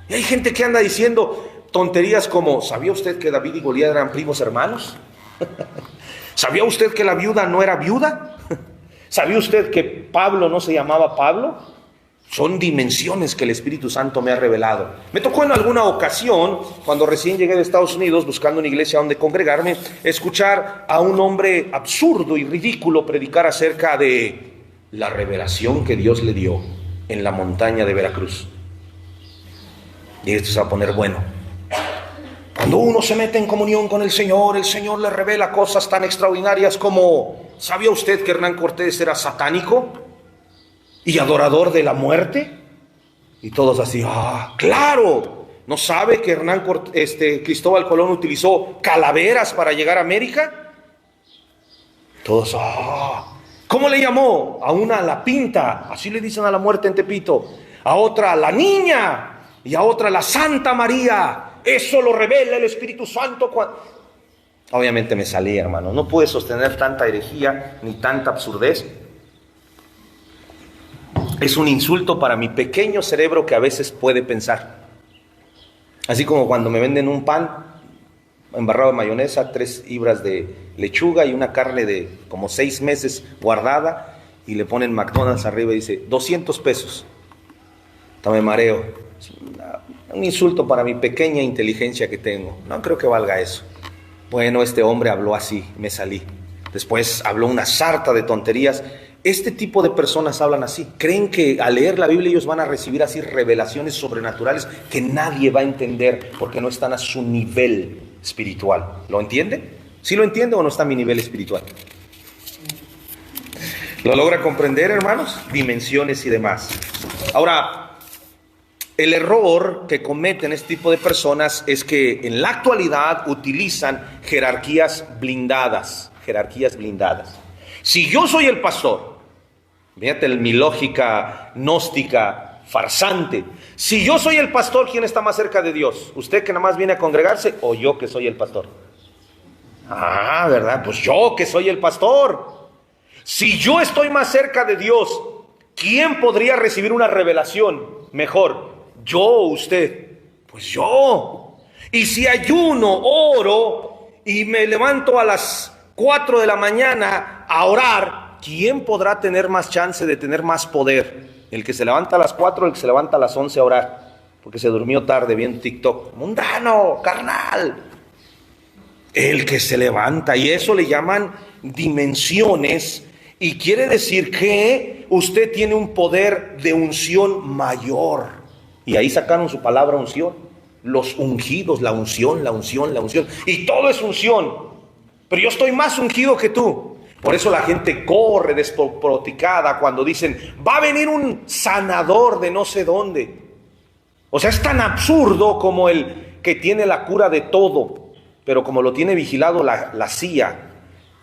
Y hay gente que anda diciendo tonterías como, ¿sabía usted que David y Goliat eran primos hermanos? ¿Sabía usted que la viuda no era viuda? ¿Sabía usted que Pablo no se llamaba Pablo? Son dimensiones que el Espíritu Santo me ha revelado. Me tocó en alguna ocasión, cuando recién llegué de Estados Unidos buscando una iglesia donde congregarme, escuchar a un hombre absurdo y ridículo predicar acerca de la revelación que Dios le dio en la montaña de Veracruz. Y esto se va a poner bueno. Cuando uno se mete en comunión con el Señor le revela cosas tan extraordinarias como, ¿sabía usted que Hernán Cortés era satánico y adorador de la muerte? Y todos así, ¡claro! ¿No sabe que Cristóbal Colón utilizó calaveras para llegar a América? Todos, ¿cómo le llamó? A una la Pinta, así le dicen a la muerte en Tepito. A otra la Niña y a otra la Santa María. Eso lo revela el Espíritu Santo. Obviamente me salí, hermano. No pude sostener tanta herejía ni tanta absurdez. Es un insulto para mi pequeño cerebro que a veces puede pensar. Así como cuando me venden un pan embarrado de mayonesa, 3 libras de lechuga y una carne de como 6 meses guardada, y le ponen McDonald's arriba y dice 200 pesos. Me mareo. Un insulto para mi pequeña inteligencia que tengo. No creo que valga eso. Bueno, este hombre habló así, me salí. Después habló una sarta de tonterías. Este tipo de personas hablan así. Creen que al leer la Biblia ellos van a recibir así revelaciones sobrenaturales que nadie va a entender porque no están a su nivel espiritual. ¿Lo entiende? ¿Sí lo entiende o no está a mi nivel espiritual? ¿Lo logra comprender, hermanos? Dimensiones y demás. Ahora, el error que cometen este tipo de personas es que en la actualidad utilizan jerarquías blindadas. Si yo soy el pastor Fíjate mi lógica gnóstica, farsante. Si yo soy el pastor, ¿quién está más cerca de Dios? ¿Usted que nada más viene a congregarse o yo que soy el pastor? Ah, ¿verdad? Pues yo que soy el pastor. Si yo estoy más cerca de Dios, ¿quién podría recibir una revelación mejor? ¿Yo o usted? Pues yo. Y si ayuno, oro y me levanto a las 4 de la mañana a orar, ¿quién podrá tener más chance de tener más poder? ¿El que se levanta a las 4 o el que se levanta a las 11 a orar? Porque se durmió tarde viendo TikTok. Mundano, carnal. El que se levanta, y eso le llaman dimensiones, y quiere decir que usted tiene un poder de unción mayor. Y ahí sacaron su palabra unción. Los ungidos, la unción, la unción, la unción. Y todo es unción. Pero yo estoy más ungido que tú. Por eso la gente corre desproticada cuando dicen, va a venir un sanador de no sé dónde. O sea, es tan absurdo como el que tiene la cura de todo. Pero como lo tiene vigilado la CIA,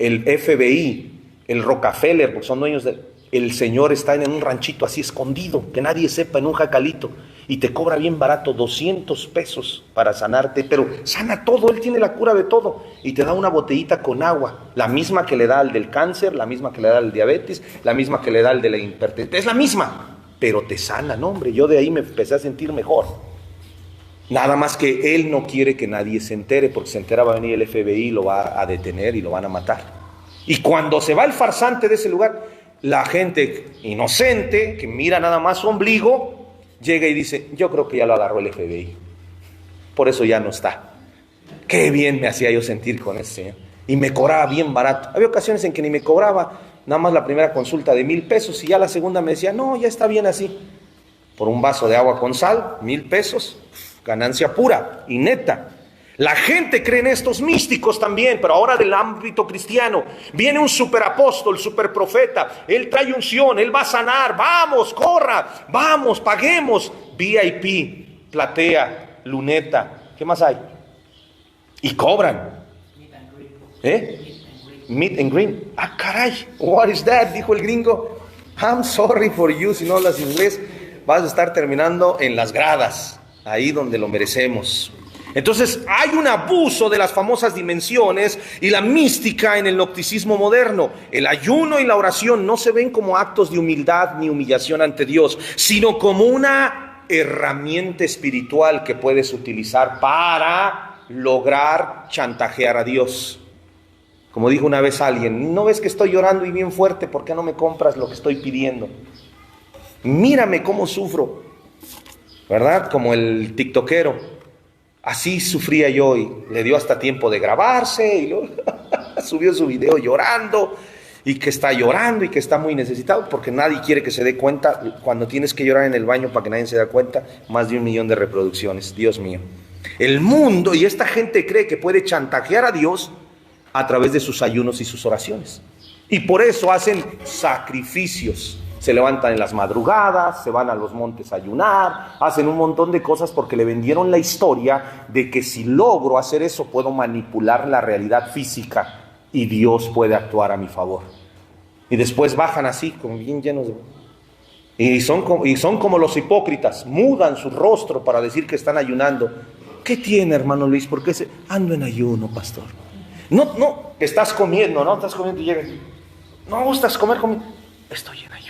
el FBI, el Rockefeller, porque son dueños el señor está en un ranchito así escondido, que nadie sepa, en un jacalito, y te cobra bien barato, 200 pesos para sanarte, pero sana todo, él tiene la cura de todo, y te da una botellita con agua, la misma que le da al del cáncer, la misma que le da al diabetes, la misma que le da al de la hipertensión, es la misma, pero te sana, no hombre, yo de ahí me empecé a sentir mejor. Nada más que él no quiere que nadie se entere, porque se entera va a venir el FBI, lo va a detener y lo van a matar. Y cuando se va el farsante de ese lugar, la gente inocente, que mira nada más su ombligo, llega y dice, yo creo que ya lo agarró el FBI. Por eso ya no está. Qué bien me hacía yo sentir con ese señor. Y me cobraba bien barato. Había ocasiones en que ni me cobraba nada más la primera consulta de 1,000 pesos y ya la segunda me decía, no, ya está bien así. Por un vaso de agua con sal, 1,000 pesos. Ganancia pura y neta. La gente cree en estos místicos también, pero ahora del ámbito cristiano. Viene un superapóstol, superprofeta, él trae unción, él va a sanar, vamos, corra, vamos, paguemos. VIP, platea, luneta, ¿qué más hay? Y cobran. Meet and green. Ah, caray, what is that? Dijo el gringo. I'm sorry for you, si no hablas inglés, vas a estar terminando en las gradas. Ahí donde lo merecemos. Entonces hay un abuso de las famosas dimensiones y la mística en el gnosticismo moderno. El ayuno y la oración no se ven como actos de humildad ni humillación ante Dios, sino como una herramienta espiritual que puedes utilizar para lograr chantajear a Dios. Como dijo una vez alguien, ¿no ves que estoy llorando y bien fuerte? ¿Por qué no me compras lo que estoy pidiendo? Mírame cómo sufro. ¿Verdad? Como el tiktokero. Así sufría yo y le dio hasta tiempo de grabarse y luego subió su video llorando y que está llorando y que está muy necesitado porque nadie quiere que se dé cuenta. Cuando tienes que llorar en el baño para que nadie se dé cuenta, más de 1 millón de reproducciones. Dios mío. El mundo y esta gente cree que puede chantajear a Dios a través de sus ayunos y sus oraciones. Y por eso hacen sacrificios. Se levantan en las madrugadas, se van a los montes a ayunar, hacen un montón de cosas porque le vendieron la historia de que si logro hacer eso puedo manipular la realidad física y Dios puede actuar a mi favor. Y después bajan así, como bien llenos de... Y son como los hipócritas, mudan su rostro para decir que están ayunando. ¿Qué tiene, hermano Luis? ¿Por qué ando en ayuno, pastor? No, estás comiendo, ¿no? Estás comiendo y llegas. No gustas comer conmigo. Estoy en ayuno.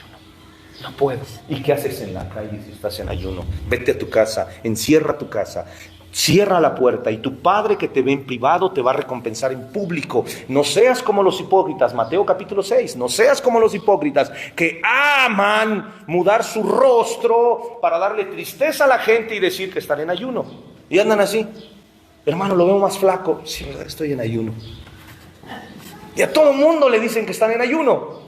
No puedes. ¿Y qué haces en la calle si estás en ayuno? Vete a tu casa, encierra tu casa, cierra la puerta y tu Padre que te ve en privado te va a recompensar en público. No seas como los hipócritas, Mateo capítulo 6, no seas como los hipócritas que aman mudar su rostro para darle tristeza a la gente y decir que están en ayuno. Y andan así, hermano, lo veo más flaco. Sí, verdad, estoy en ayuno. Y a todo el mundo le dicen que están en ayuno.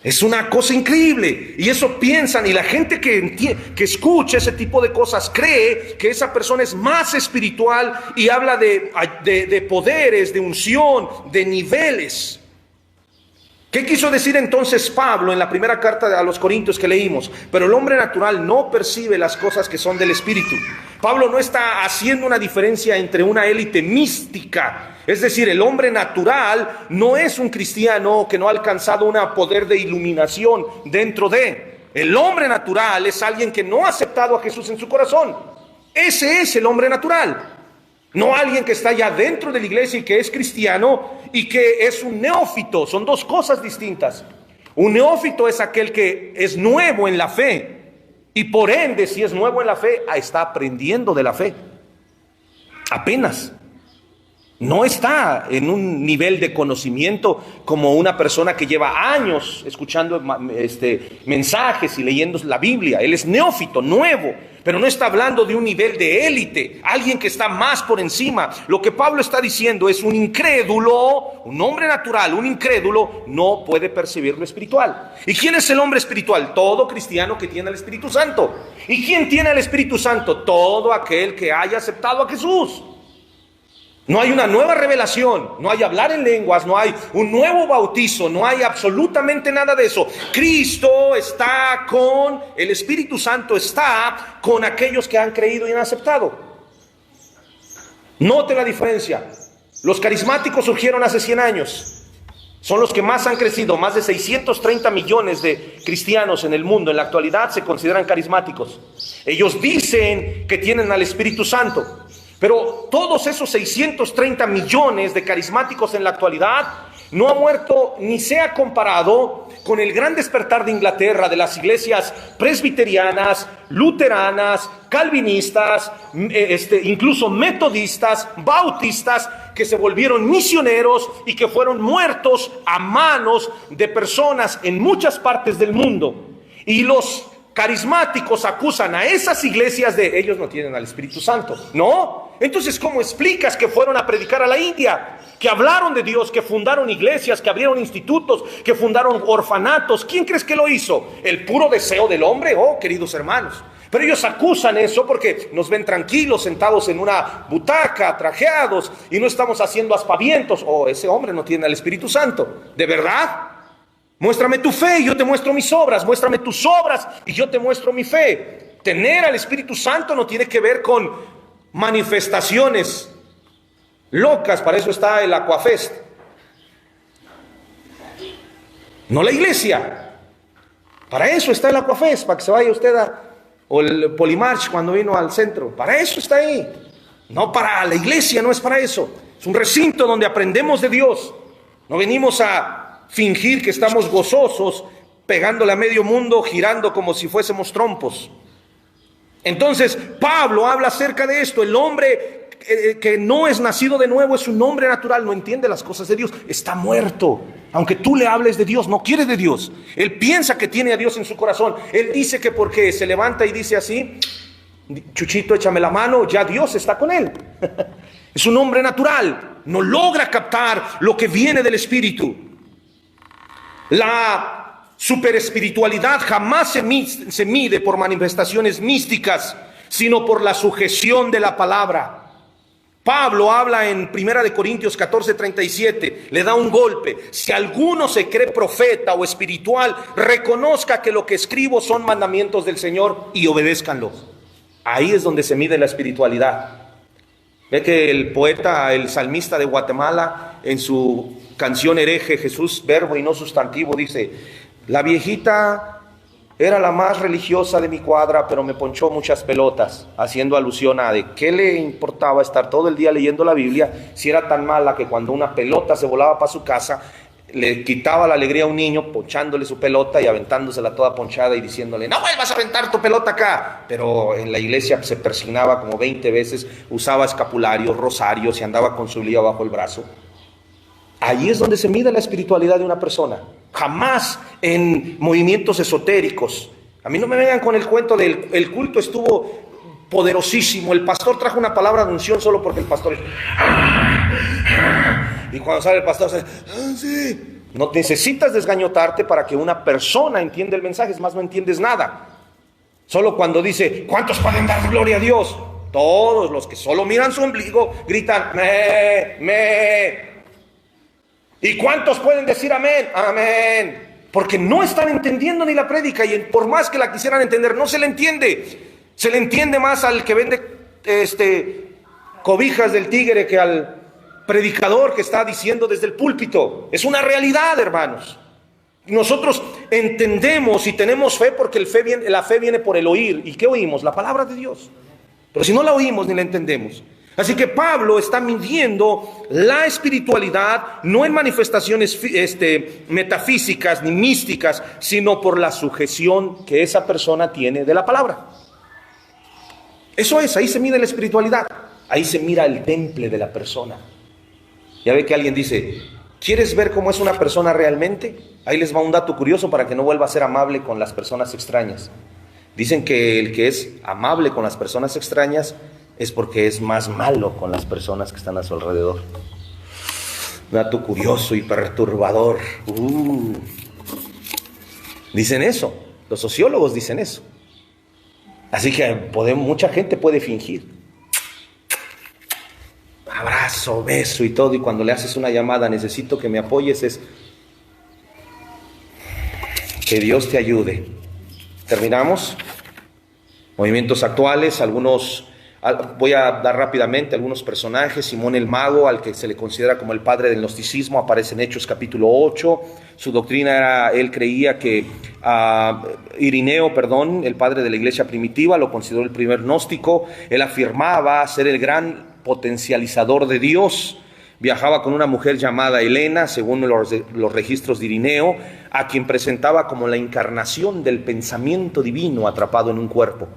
Es una cosa increíble, y eso piensan, y la gente que escucha ese tipo de cosas cree que esa persona es más espiritual y habla de poderes, de unción, de niveles. ¿Qué quiso decir entonces Pablo en la primera carta a los Corintios que leímos? Pero el hombre natural no percibe las cosas que son del Espíritu. Pablo no está haciendo una diferencia entre una élite mística. Es decir, el hombre natural no es un cristiano que no ha alcanzado un poder de iluminación dentro de. El hombre natural es alguien que no ha aceptado a Jesús en su corazón. Ese es el hombre natural. No alguien que está ya dentro de la iglesia y que es cristiano y que es un neófito. Son dos cosas distintas. Un neófito es aquel que es nuevo en la fe y por ende, si es nuevo en la fe, está aprendiendo de la fe. Apenas. No está en un nivel de conocimiento como una persona que lleva años escuchando mensajes y leyendo la Biblia. Él es neófito, nuevo, pero no está hablando de un nivel de élite, alguien que está más por encima. Lo que Pablo está diciendo es un incrédulo, un hombre natural, un incrédulo no puede percibir lo espiritual. ¿Y quién es el hombre espiritual? Todo cristiano que tiene el Espíritu Santo. ¿Y quién tiene el Espíritu Santo? Todo aquel que haya aceptado a Jesús. No hay una nueva revelación, no hay hablar en lenguas, no hay un nuevo bautizo, no hay absolutamente nada de eso. Cristo está con, el Espíritu Santo está con aquellos que han creído y han aceptado. Note la diferencia. Los carismáticos surgieron hace 100 años. Son los que más han crecido. Más de 630 millones de cristianos en el mundo en la actualidad se consideran carismáticos. Ellos dicen que tienen al Espíritu Santo. Pero todos esos 630 millones de carismáticos en la actualidad no ha muerto ni se ha comparado con el gran despertar de Inglaterra, de las iglesias presbiterianas, luteranas, calvinistas, incluso metodistas, bautistas, que se volvieron misioneros y que fueron muertos a manos de personas en muchas partes del mundo. Y los carismáticos acusan a esas iglesias de ellos no tienen al Espíritu Santo. ¿No? Entonces, ¿cómo explicas que fueron a predicar a la India? Que hablaron de Dios, que fundaron iglesias, que abrieron institutos, que fundaron orfanatos. ¿Quién crees que lo hizo? ¿El puro deseo del hombre? Oh, queridos hermanos. Pero ellos acusan eso porque nos ven tranquilos, sentados en una butaca, trajeados, y no estamos haciendo aspavientos. Oh, ese hombre no tiene al Espíritu Santo. ¿De verdad? Muéstrame tu fe y yo te muestro mis obras. Muéstrame tus obras y yo te muestro mi fe. Tener al Espíritu Santo no tiene que ver con manifestaciones locas. Para eso está el Aquafest. No la iglesia. Para eso está el Aquafest, para que se vaya usted o el Polimarch cuando vino al centro. Para eso está ahí. No para la iglesia, no es para eso. Es un recinto donde aprendemos de Dios. No venimos a fingir que estamos gozosos, pegándole a medio mundo, girando como si fuésemos trompos. Entonces, Pablo habla acerca de esto. El hombre que no es nacido de nuevo es un hombre natural, no entiende las cosas de Dios, está muerto. Aunque tú le hables de Dios, no quiere de Dios. Él piensa que tiene a Dios en su corazón. Él dice que porque se levanta y dice así, Chuchito, échame la mano, ya Dios está con él. Es un hombre natural, no logra captar lo que viene del Espíritu. La superespiritualidad jamás se mide por manifestaciones místicas, sino por la sujeción de la palabra. Pablo habla en 1 Corintios 14:37, le da un golpe. Si alguno se cree profeta o espiritual, reconozca que lo que escribo son mandamientos del Señor y obedézcanlo. Ahí es donde se mide la espiritualidad. Ve que el poeta, el salmista de Guatemala, en su canción hereje, Jesús, verbo y no sustantivo, dice: la viejita era la más religiosa de mi cuadra, pero me ponchó muchas pelotas, haciendo alusión a de qué le importaba estar todo el día leyendo la Biblia si era tan mala que cuando una pelota se volaba para su casa, le quitaba la alegría a un niño ponchándole su pelota y aventándosela toda ponchada y diciéndole: no vuelvas a aventar tu pelota acá. Pero en la iglesia se persignaba como 20 veces, usaba escapularios, rosarios y andaba con su lío bajo el brazo. Ahí es donde se mide la espiritualidad de una persona, jamás en movimientos esotéricos. A mí no me vengan con el cuento del el culto estuvo poderosísimo, el pastor trajo una palabra de unción solo porque el pastor es... Y cuando sale el pastor sale... sí. No necesitas desgañotarte para que una persona entienda el mensaje, es más, no entiendes nada. Solo cuando dice: ¿cuántos pueden dar gloria a Dios? Todos los que solo miran su ombligo gritan: me. ¿Y cuántos pueden decir amén? Amén. Porque no están entendiendo ni la prédica, y por más que la quisieran entender, no se le entiende. Se le entiende más al que vende cobijas del tigre que al predicador que está diciendo desde el púlpito. Es una realidad, hermanos. Nosotros entendemos y tenemos fe porque la fe viene por el oír. ¿Y qué oímos? La palabra de Dios. Pero si no la oímos ni la entendemos. Así que Pablo está midiendo la espiritualidad no en manifestaciones metafísicas ni místicas, sino por la sujeción que esa persona tiene de la palabra. Eso es, ahí se mide la espiritualidad. Ahí se mira el temple de la persona. Ya ve que alguien dice, ¿quieres ver cómo es una persona realmente? Ahí les va un dato curioso para que no vuelva a ser amable con las personas extrañas. Dicen que el que es amable con las personas extrañas es porque es más malo con las personas que están a su alrededor. Dato curioso y perturbador. Dicen eso, los sociólogos dicen eso. Así que mucha gente puede fingir. Abrazo, beso y todo, y cuando le haces una llamada, necesito que me apoyes, es que Dios te ayude. Terminamos. Movimientos actuales, voy a dar rápidamente algunos personajes. Simón el Mago, al que se le considera como el padre del gnosticismo, aparece en Hechos capítulo 8. Su doctrina era, él creía que Irineo, el padre de la iglesia primitiva, lo consideró el primer gnóstico. Él afirmaba ser el gran potencializador de Dios. Viajaba con una mujer llamada Helena, según los registros de Irineo, a quien presentaba como la encarnación del pensamiento divino atrapado en un cuerpo.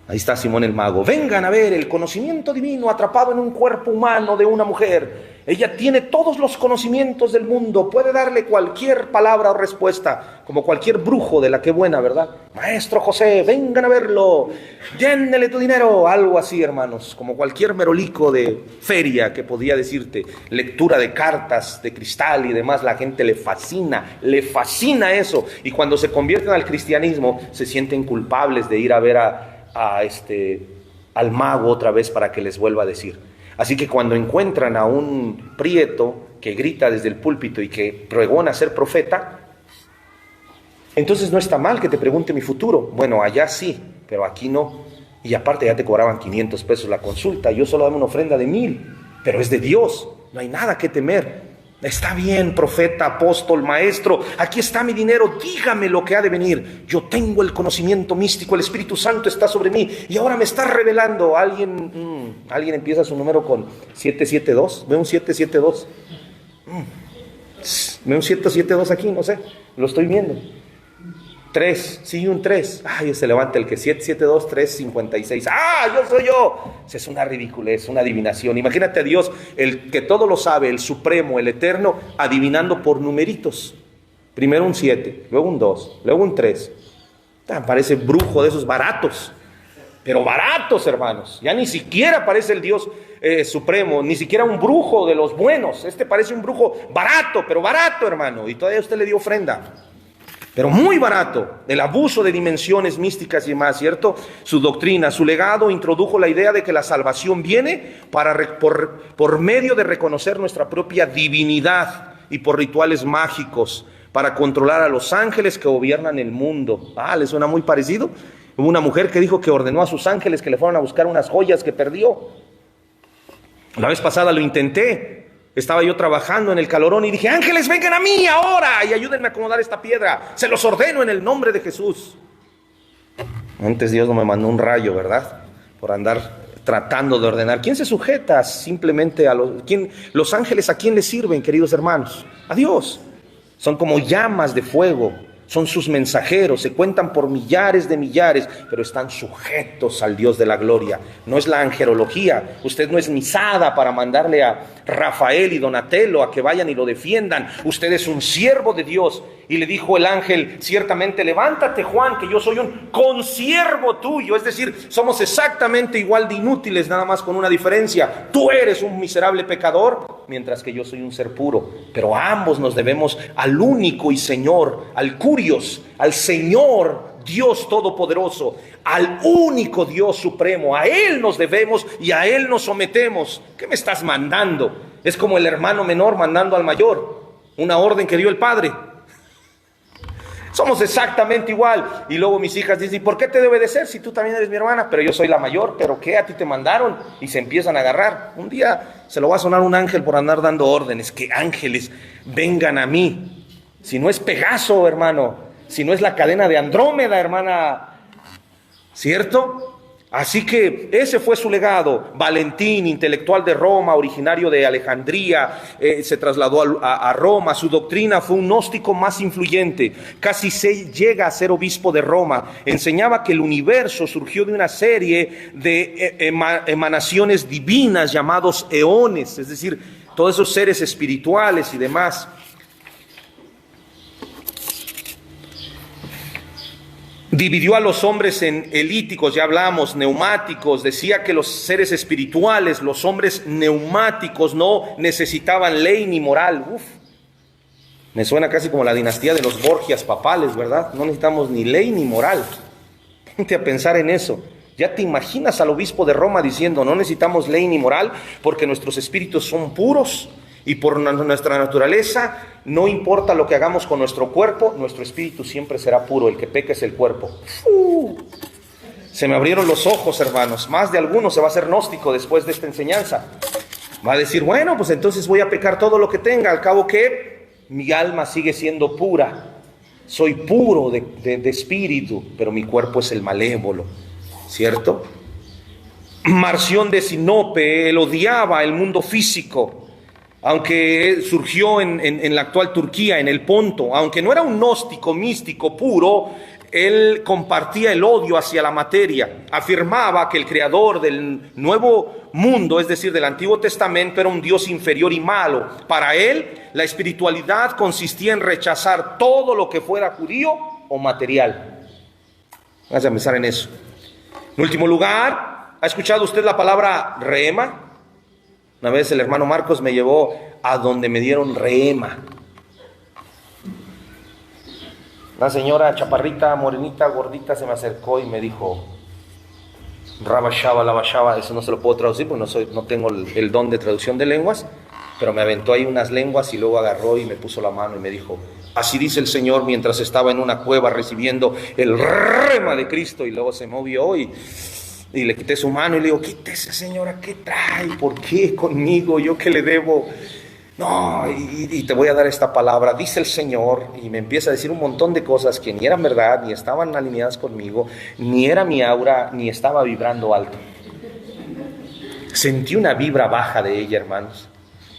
Ahí está Simón el Mago. Vengan a ver el conocimiento divino atrapado en un cuerpo humano de una mujer. Ella tiene todos los conocimientos del mundo, puede darle cualquier palabra o respuesta, como cualquier brujo de la que buena, ¿verdad? Maestro José, vengan a verlo, llénele tu dinero, algo así, hermanos, como cualquier merolico de feria que podía decirte, lectura de cartas de cristal y demás. La gente le fascina eso, y cuando se convierten al cristianismo se sienten culpables de ir a ver al mago otra vez para que les vuelva a decir. Así que cuando encuentran a un prieto que grita desde el púlpito y que pregona ser profeta, entonces no está mal que te pregunte mi futuro. Bueno, allá sí, pero aquí no. Y aparte ya te cobraban 500 pesos la consulta. Yo solo dame una ofrenda de 1000, pero es de Dios, no hay nada que temer. Está bien, profeta, apóstol, maestro, aquí está mi dinero, dígame lo que ha de venir. Yo tengo el conocimiento místico, el Espíritu Santo está sobre mí y ahora me está revelando. Alguien empieza su número con 772, ve un 772. Ve un 772 aquí, no sé, lo estoy viendo. 3, sigue un 3. Ay, se levanta el que 772, 356. ¡Ah, yo soy yo! Es una ridiculez, una adivinación. Imagínate a Dios, el que todo lo sabe, el supremo, el eterno, adivinando por numeritos. Primero un 7, luego un 2, luego un 3. Parece brujo de esos baratos. Pero baratos, hermanos. Ya ni siquiera parece el Dios supremo, ni siquiera un brujo de los buenos. Este parece un brujo barato, pero barato, hermano. Y todavía usted le dio ofrenda. Pero muy barato, el abuso de dimensiones místicas y más, ¿cierto? Su doctrina, su legado introdujo la idea de que la salvación viene por medio de reconocer nuestra propia divinidad y por rituales mágicos para controlar a los ángeles que gobiernan el mundo. ¿Les suena muy parecido? Hubo una mujer que dijo que ordenó a sus ángeles que le fueran a buscar unas joyas que perdió. La vez pasada lo intenté. Estaba yo trabajando en el calorón y dije, ángeles, vengan a mí ahora y ayúdenme a acomodar esta piedra. Se los ordeno en el nombre de Jesús. Antes Dios no me mandó un rayo, ¿verdad? Por andar tratando de ordenar. ¿Quién se sujeta simplemente a los ángeles? ¿A quién les sirven, queridos hermanos? A Dios. Son como llamas de fuego. Son sus mensajeros, se cuentan por millares de millares, pero están sujetos al Dios de la gloria. No es la angelología, usted no es misada para mandarle a Rafael y Donatello a que vayan y lo defiendan. Usted es un siervo de Dios. Y le dijo el ángel, ciertamente, levántate, Juan, que yo soy un consiervo tuyo. Es decir, somos exactamente igual de inútiles, nada más con una diferencia. Tú eres un miserable pecador, mientras que yo soy un ser puro. Pero ambos nos debemos al único y Señor, al Curios, al Señor Dios Todopoderoso, al único Dios supremo. A Él nos debemos y a Él nos sometemos. ¿Qué me estás mandando? Es como el hermano menor mandando al mayor, una orden que dio el padre. Somos exactamente igual. Y luego mis hijas dicen, ¿por qué te debe de ser si tú también eres mi hermana? Pero yo soy la mayor. ¿Pero qué? A ti te mandaron. Y se empiezan a agarrar. Un día se lo va a sonar un ángel por andar dando órdenes. Que ángeles vengan a mí. Si no es Pegaso, hermano. Si no es la cadena de Andrómeda, hermana. ¿Cierto? Así que ese fue su legado. Valentín, intelectual de Roma, originario de Alejandría, se trasladó a Roma. Su doctrina fue un gnóstico más influyente. Casi se llega a ser obispo de Roma. Enseñaba que el universo surgió de una serie de emanaciones divinas llamados eones, es decir, todos esos seres espirituales y demás. Dividió a los hombres en elíticos, ya hablamos, neumáticos. Decía que los seres espirituales, los hombres neumáticos, no necesitaban ley ni moral. Me suena casi como la dinastía de los Borgias papales, ¿verdad? No necesitamos ni ley ni moral. Ponte a pensar en eso. Ya te imaginas al obispo de Roma diciendo, no necesitamos ley ni moral porque nuestros espíritus son puros. Y por nuestra naturaleza, no importa lo que hagamos con nuestro cuerpo, nuestro espíritu siempre será puro. El que peca es el cuerpo. Se me abrieron los ojos, hermanos. Más de alguno se va a hacer gnóstico después de esta enseñanza. Va a decir, bueno, pues entonces voy a pecar todo lo que tenga. Al cabo que mi alma sigue siendo pura. Soy puro de espíritu, pero mi cuerpo es el malévolo. ¿Cierto? Marción de Sinope, él odiaba el mundo físico. Aunque surgió en la actual Turquía, en el Ponto, aunque no era un gnóstico místico puro, él compartía el odio hacia la materia. Afirmaba que el creador del nuevo mundo, es decir, del Antiguo Testamento, era un Dios inferior y malo. Para él, la espiritualidad consistía en rechazar todo lo que fuera judío o material. Vamos a pensar en eso. En último lugar, ¿ha escuchado usted la palabra rema? Una vez el hermano Marcos me llevó a donde me dieron rema. Una señora chaparrita, morenita, gordita se me acercó y me dijo, Rabashaba, Labashaba, eso no se lo puedo traducir porque no tengo el don de traducción de lenguas, pero me aventó ahí unas lenguas y luego agarró y me puso la mano y me dijo, así dice el Señor, mientras estaba en una cueva recibiendo el rema de Cristo. Y luego se movió y le quité su mano y le digo, quítese señora, ¿qué trae? ¿Por qué conmigo? ¿Yo qué le debo? No, y te voy a dar esta palabra, dice el Señor, y me empieza a decir un montón de cosas que ni eran verdad, ni estaban alineadas conmigo, ni era mi aura, ni estaba vibrando alto. Sentí una vibra baja de ella, hermanos,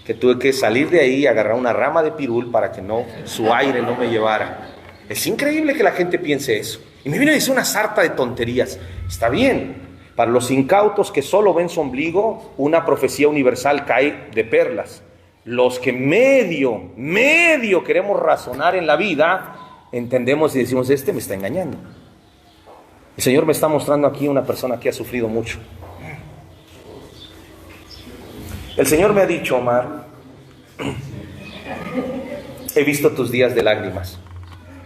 que tuve que salir de ahí y agarrar una rama de pirul para que su aire no me llevara. Es increíble que la gente piense eso. Y me viene a decir una sarta de tonterías. Está bien. Para los incautos que solo ven su ombligo, una profecía universal cae de perlas. Los que medio queremos razonar en la vida, entendemos y decimos, este me está engañando. El Señor me está mostrando aquí una persona que ha sufrido mucho. El Señor me ha dicho, Omar, he visto tus días de lágrimas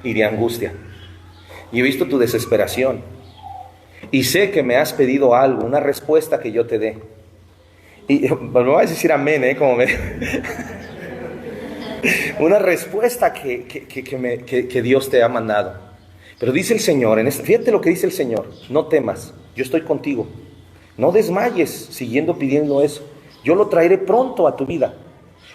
y de angustia, y he visto tu desesperación. Y sé que me has pedido algo, una respuesta que yo te dé. Y me vas a decir amén, como me... una respuesta que Dios te ha mandado. Pero dice el Señor, fíjate lo que dice el Señor, no temas, yo estoy contigo. No desmayes siguiendo pidiendo eso. Yo lo traeré pronto a tu vida.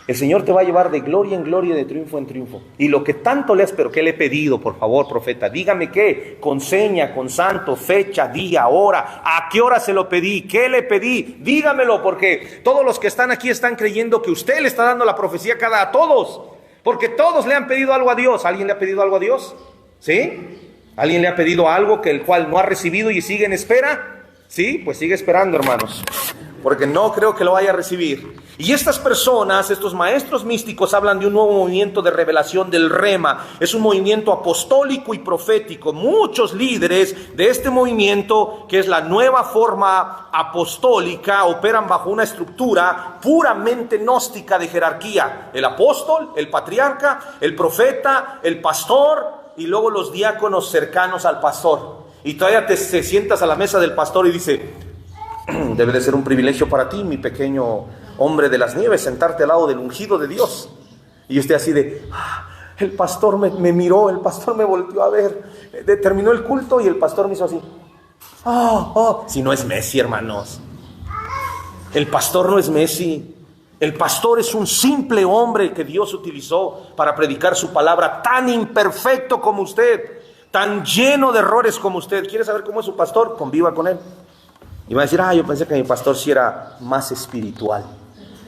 El Señor te va a llevar de gloria en gloria, de triunfo en triunfo. Y lo que tanto pero ¿qué le he pedido? Por favor, profeta, dígame qué, con seña, con santo, fecha, día, hora, ¿a qué hora se lo pedí? ¿Qué le pedí? Dígamelo, porque todos los que están aquí están creyendo que usted le está dando la profecía a todos, porque todos le han pedido algo a Dios. ¿Alguien le ha pedido algo a Dios? ¿Sí? ¿Alguien le ha pedido algo que el cual no ha recibido y sigue en espera? Sí, pues sigue esperando, hermanos, porque no creo que lo vaya a recibir. Y estas personas, estos maestros místicos, hablan de un nuevo movimiento de revelación del Rema. Es un movimiento apostólico y profético. Muchos líderes de este movimiento, que es la nueva forma apostólica, operan bajo una estructura puramente gnóstica de jerarquía. El apóstol, el patriarca, el profeta, el pastor y luego los diáconos cercanos al pastor. Y todavía te sientas a la mesa del pastor y dice, Debe de ser un privilegio para ti, mi pequeño hombre de las nieves, sentarte al lado del ungido de Dios. Y usted así de, el pastor me miró, el pastor me volteó a ver. Terminó el culto y el pastor me hizo así. Si no es Messi, hermanos. El pastor no es Messi. El pastor es un simple hombre que Dios utilizó para predicar su palabra, tan imperfecto como usted, tan lleno de errores como usted. ¿Quiere saber cómo es su pastor? Conviva con él. Y va a decir, yo pensé que mi pastor sí era más espiritual.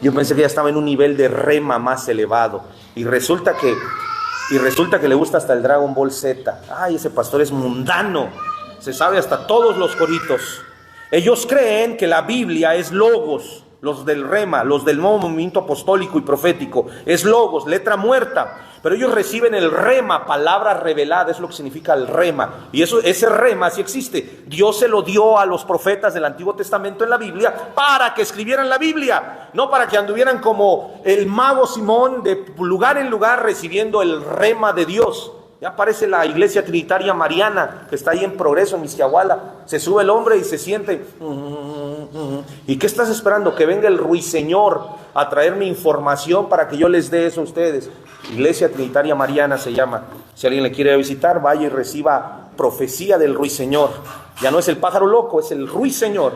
Yo pensé que ya estaba en un nivel de rema más elevado. Y resulta que le gusta hasta el Dragon Ball Z. Ese pastor es mundano. Se sabe hasta todos los coritos. Ellos creen que la Biblia es logos. Los del rema, los del nuevo movimiento apostólico y profético. Es logos, letra muerta. Pero ellos reciben el rema, palabra revelada, es lo que significa el rema. Y ese rema sí existe. Dios se lo dio a los profetas del Antiguo Testamento en la Biblia para que escribieran la Biblia. No para que anduvieran como el mago Simón de lugar en lugar recibiendo el rema de Dios. Ya aparece la iglesia trinitaria mariana que está ahí en Progreso, en Mixquiahuala. Se sube el hombre y se siente. ¿Y qué estás esperando? Que venga el ruiseñor a traerme información para que yo les dé eso a ustedes. Iglesia trinitaria mariana se llama. Si alguien le quiere visitar, vaya y reciba profecía del ruiseñor. Ya no es el pájaro loco, es el ruiseñor.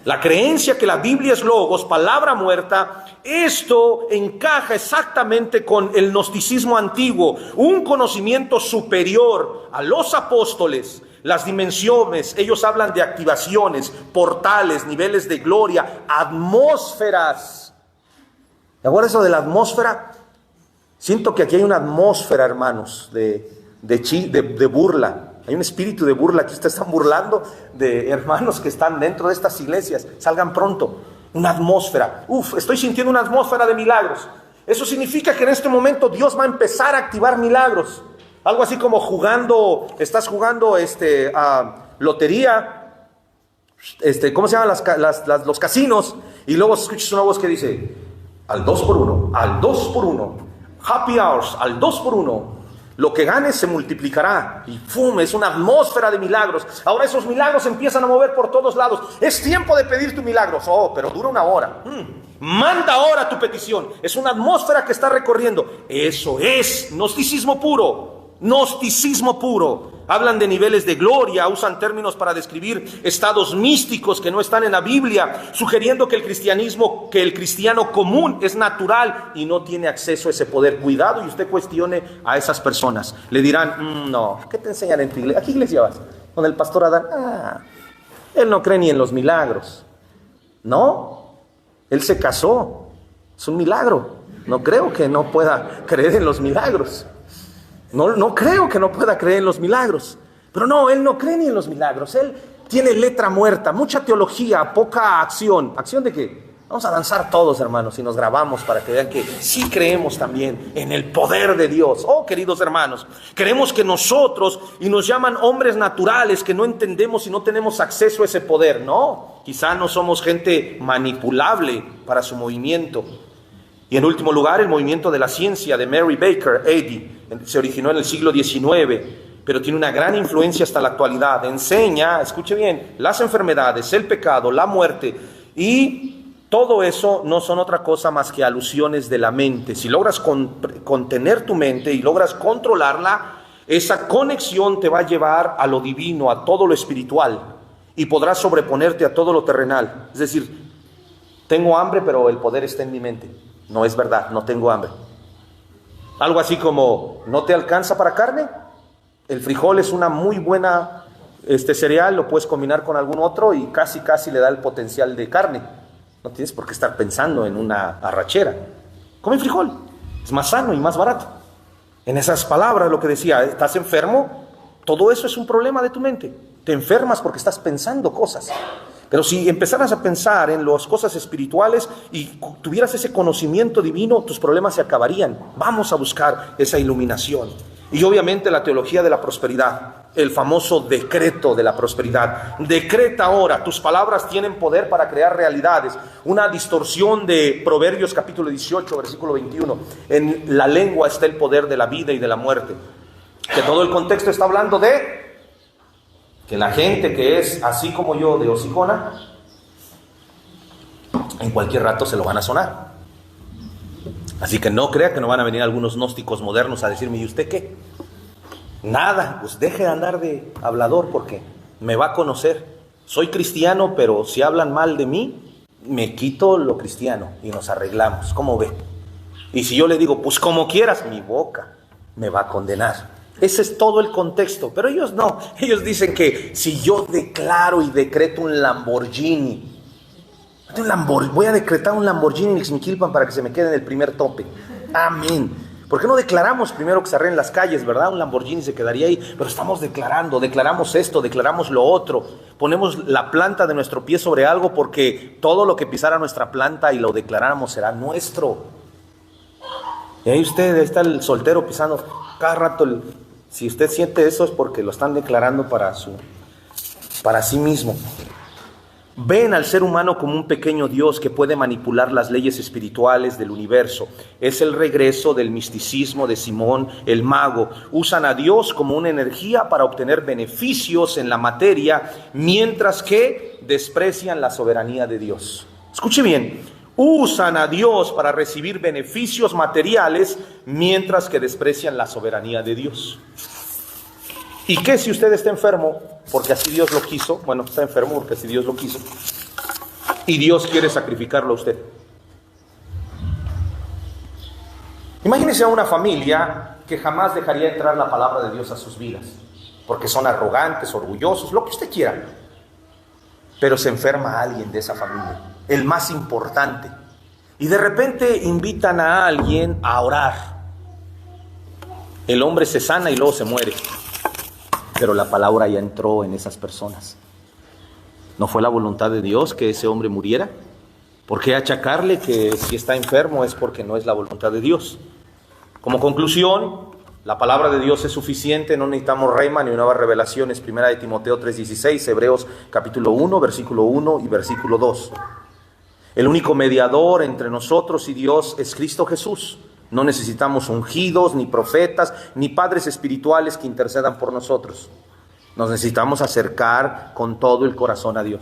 La creencia que la Biblia es logos, palabra muerta, esto encaja exactamente con el gnosticismo antiguo, un conocimiento superior a los apóstoles, las dimensiones. Ellos hablan de activaciones, portales, niveles de gloria, atmósferas. ¿Te acuerdas eso de la atmósfera? Siento que aquí hay una atmósfera, hermanos, de burla. Hay un espíritu de burla, aquí ustedes están burlando de hermanos que están dentro de estas iglesias. Salgan pronto. Una atmósfera. Estoy sintiendo una atmósfera de milagros. Eso significa que en este momento Dios va a empezar a activar milagros. Algo así como estás jugando a lotería, ¿cómo se llaman los casinos? Y luego escuchas una voz que dice, al 2x1, al 2x1, happy hours, al 2x1. Lo que ganes se multiplicará. Y ¡pum! Es una atmósfera de milagros. Ahora esos milagros empiezan a mover por todos lados. Es tiempo de pedir tu milagro. Pero dura una hora. Manda ahora tu petición. Es una atmósfera que está recorriendo. Eso es gnosticismo puro. Gnosticismo puro. Hablan de niveles de gloria, usan términos para describir estados místicos que no están en la Biblia, sugiriendo que el cristiano común es natural y no tiene acceso a ese poder. Cuidado y usted cuestione a esas personas. Le dirán, no, ¿qué te enseñan en tu iglesia? ¿A qué iglesia vas? Con el pastor Adán. Él no cree ni en los milagros. No, él se casó. Es un milagro. No creo que no pueda creer en los milagros. No creo que no pueda creer en los milagros. Pero no, él no cree ni en los milagros. Él tiene letra muerta, mucha teología, poca acción. ¿Acción de qué? Vamos a danzar todos, hermanos, y nos grabamos para que vean que sí creemos también en el poder de Dios. Queridos hermanos, creemos que nosotros, y nos llaman hombres naturales, que no entendemos y no tenemos acceso a ese poder. No, quizá no somos gente manipulable para su movimiento. Y en último lugar, el movimiento de la ciencia de Mary Baker Eddy se originó en el siglo XIX, pero tiene una gran influencia hasta la actualidad. Enseña, escuche bien, las enfermedades, el pecado, la muerte, y todo eso no son otra cosa más que alusiones de la mente. Si logras contener tu mente y logras controlarla, esa conexión te va a llevar a lo divino, a todo lo espiritual, y podrás sobreponerte a todo lo terrenal. Es decir, tengo hambre, pero el poder está en mi mente. No es verdad, no tengo hambre. Algo así como, ¿no te alcanza para carne? El frijol es una muy buena cereal, lo puedes combinar con algún otro y casi le da el potencial de carne. No tienes por qué estar pensando en una arrachera. Come frijol, es más sano y más barato. En esas palabras lo que decía, ¿estás enfermo? Todo eso es un problema de tu mente. Te enfermas porque estás pensando cosas. Pero si empezaras a pensar en las cosas espirituales y tuvieras ese conocimiento divino, tus problemas se acabarían. Vamos a buscar esa iluminación. Y obviamente la teología de la prosperidad, el famoso decreto de la prosperidad. Decreta ahora, tus palabras tienen poder para crear realidades. Una distorsión de Proverbios capítulo 18, versículo 21. En la lengua está el poder de la vida y de la muerte. Que todo el contexto está hablando de que la gente que es así como yo, de hocicona, en cualquier rato se lo van a sonar. Así que no crea que no van a venir algunos gnósticos modernos a decirme, ¿y usted qué? Nada, pues deje de andar de hablador porque me va a conocer. Soy cristiano, pero si hablan mal de mí, me quito lo cristiano y nos arreglamos. ¿Cómo ve? Y si yo le digo, pues como quieras, mi boca me va a condenar. Ese es todo el contexto, pero ellos no. Ellos dicen que si yo declaro y decreto un Lamborghini, voy a decretar un Lamborghini en Ixmiquilpan para que se me quede en el primer tope. Amén. ¿Por qué no declaramos primero que se arreglen las calles, verdad? Un Lamborghini se quedaría ahí, pero estamos declaramos esto, declaramos lo otro. Ponemos la planta de nuestro pie sobre algo porque todo lo que pisara nuestra planta y lo declaráramos será nuestro. Y ahí usted está el soltero pisando cada rato. Si usted siente eso es porque lo están declarando para sí mismo. Ven al ser humano como un pequeño Dios que puede manipular las leyes espirituales del universo. Es el regreso del misticismo de Simón el mago. Usan a Dios como una energía para obtener beneficios en la materia, mientras que desprecian la soberanía de Dios. Escuche bien, usan a Dios para recibir beneficios materiales, mientras que desprecian la soberanía de Dios. ¿Y qué si usted está enfermo? Porque así Dios lo quiso. Bueno, está enfermo porque así Dios lo quiso. Y Dios quiere sacrificarlo a usted. Imagínese a una familia que jamás dejaría entrar la palabra de Dios a sus vidas, porque son arrogantes, orgullosos, lo que usted quiera. Pero se enferma a alguien de esa familia, el más importante. Y de repente invitan a alguien a orar. El hombre se sana y luego se muere. Pero la palabra ya entró en esas personas. ¿No fue la voluntad de Dios que ese hombre muriera? ¿Por qué achacarle que si está enfermo es porque no es la voluntad de Dios? Como conclusión, la palabra de Dios es suficiente, no necesitamos reima ni nuevas revelaciones. Primera de Timoteo 3:16, Hebreos capítulo 1, versículo 1 y versículo 2. El único mediador entre nosotros y Dios es Cristo Jesús. No necesitamos ungidos, ni profetas, ni padres espirituales que intercedan por nosotros. Nos necesitamos acercar con todo el corazón a Dios.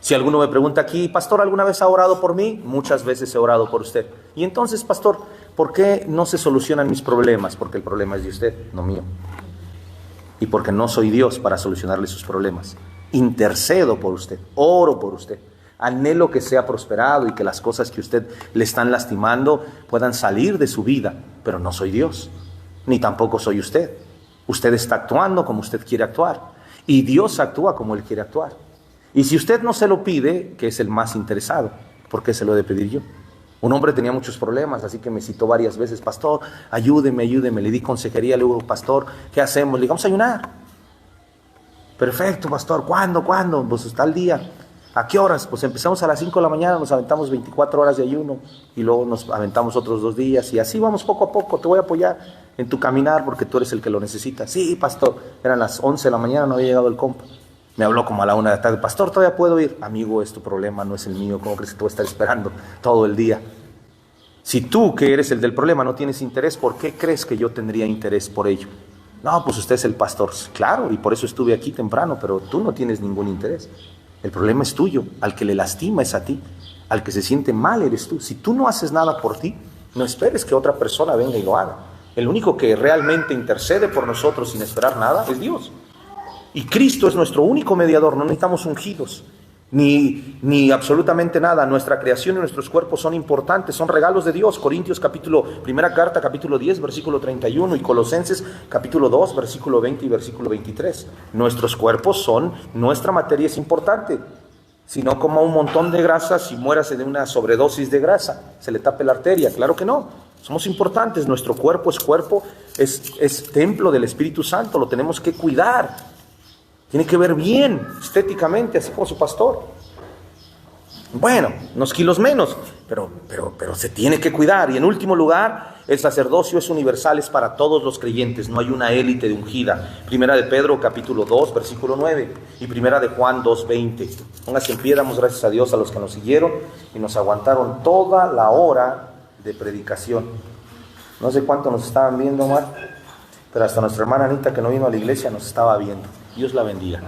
Si alguno me pregunta aquí, pastor, ¿alguna vez ha orado por mí? Muchas veces he orado por usted. Y entonces, pastor, ¿por qué no se solucionan mis problemas? Porque el problema es de usted, no mío. Y porque no soy Dios para solucionarle sus problemas. Intercedo por usted, oro por usted. Anhelo que sea prosperado y que las cosas que usted le están lastimando puedan salir de su vida, pero no soy Dios, ni tampoco soy usted. Usted está actuando como usted quiere actuar y Dios actúa como Él quiere actuar. Y si usted no se lo pide, que es el más interesado, ¿por qué se lo he de pedir yo? Un hombre tenía muchos problemas, así que me citó varias veces, pastor, ayúdeme, le di consejería, le digo, pastor, ¿qué hacemos? Le digo, vamos a ayunar. Perfecto, pastor, ¿cuándo? Pues está el día. ¿A qué horas? Pues empezamos a las 5 de la mañana, nos aventamos 24 horas de ayuno y luego nos aventamos otros 2 días y así vamos poco a poco. Te voy a apoyar en tu caminar porque tú eres el que lo necesita. Sí, pastor, eran las 11 de la mañana, no había llegado el compa. Me habló como a la 1 de la tarde, pastor, ¿todavía puedo ir? Amigo, es tu problema, no es el mío. ¿Cómo crees que te voy a estar esperando todo el día? Si tú, que eres el del problema, no tienes interés, ¿por qué crees que yo tendría interés por ello? No, pues usted es el pastor. Claro, y por eso estuve aquí temprano, pero tú no tienes ningún interés. El problema es tuyo, al que le lastima es a ti, al que se siente mal eres tú. Si tú no haces nada por ti, no esperes que otra persona venga y lo haga. El único que realmente intercede por nosotros sin esperar nada es Dios. Y Cristo es nuestro único mediador, no necesitamos ungidos, ni absolutamente nada. Nuestra creación y nuestros cuerpos son importantes, son regalos de Dios. Corintios primera carta, capítulo 10, versículo 31 y Colosenses capítulo 2, versículo 20 y versículo 23. Nuestros cuerpos son, nuestra materia es importante. Si no coma un montón de grasa, si muérase de una sobredosis de grasa, se le tape la arteria. Claro que no, somos importantes. Nuestro cuerpo, es templo del Espíritu Santo, lo tenemos que cuidar. Tiene que ver bien, estéticamente, así como su pastor. Bueno, unos kilos menos, pero se tiene que cuidar. Y en último lugar, el sacerdocio es universal, es para todos los creyentes. No hay una élite de ungida. Primera de Pedro, capítulo 2, versículo 9. Y primera de Juan 2, 20. Póngase en pie, damos gracias a Dios a los que nos siguieron y nos aguantaron toda la hora de predicación. No sé cuánto nos estaban viendo, Omar, pero hasta nuestra hermana Anita, que no vino a la iglesia, nos estaba viendo. Dios la bendiga.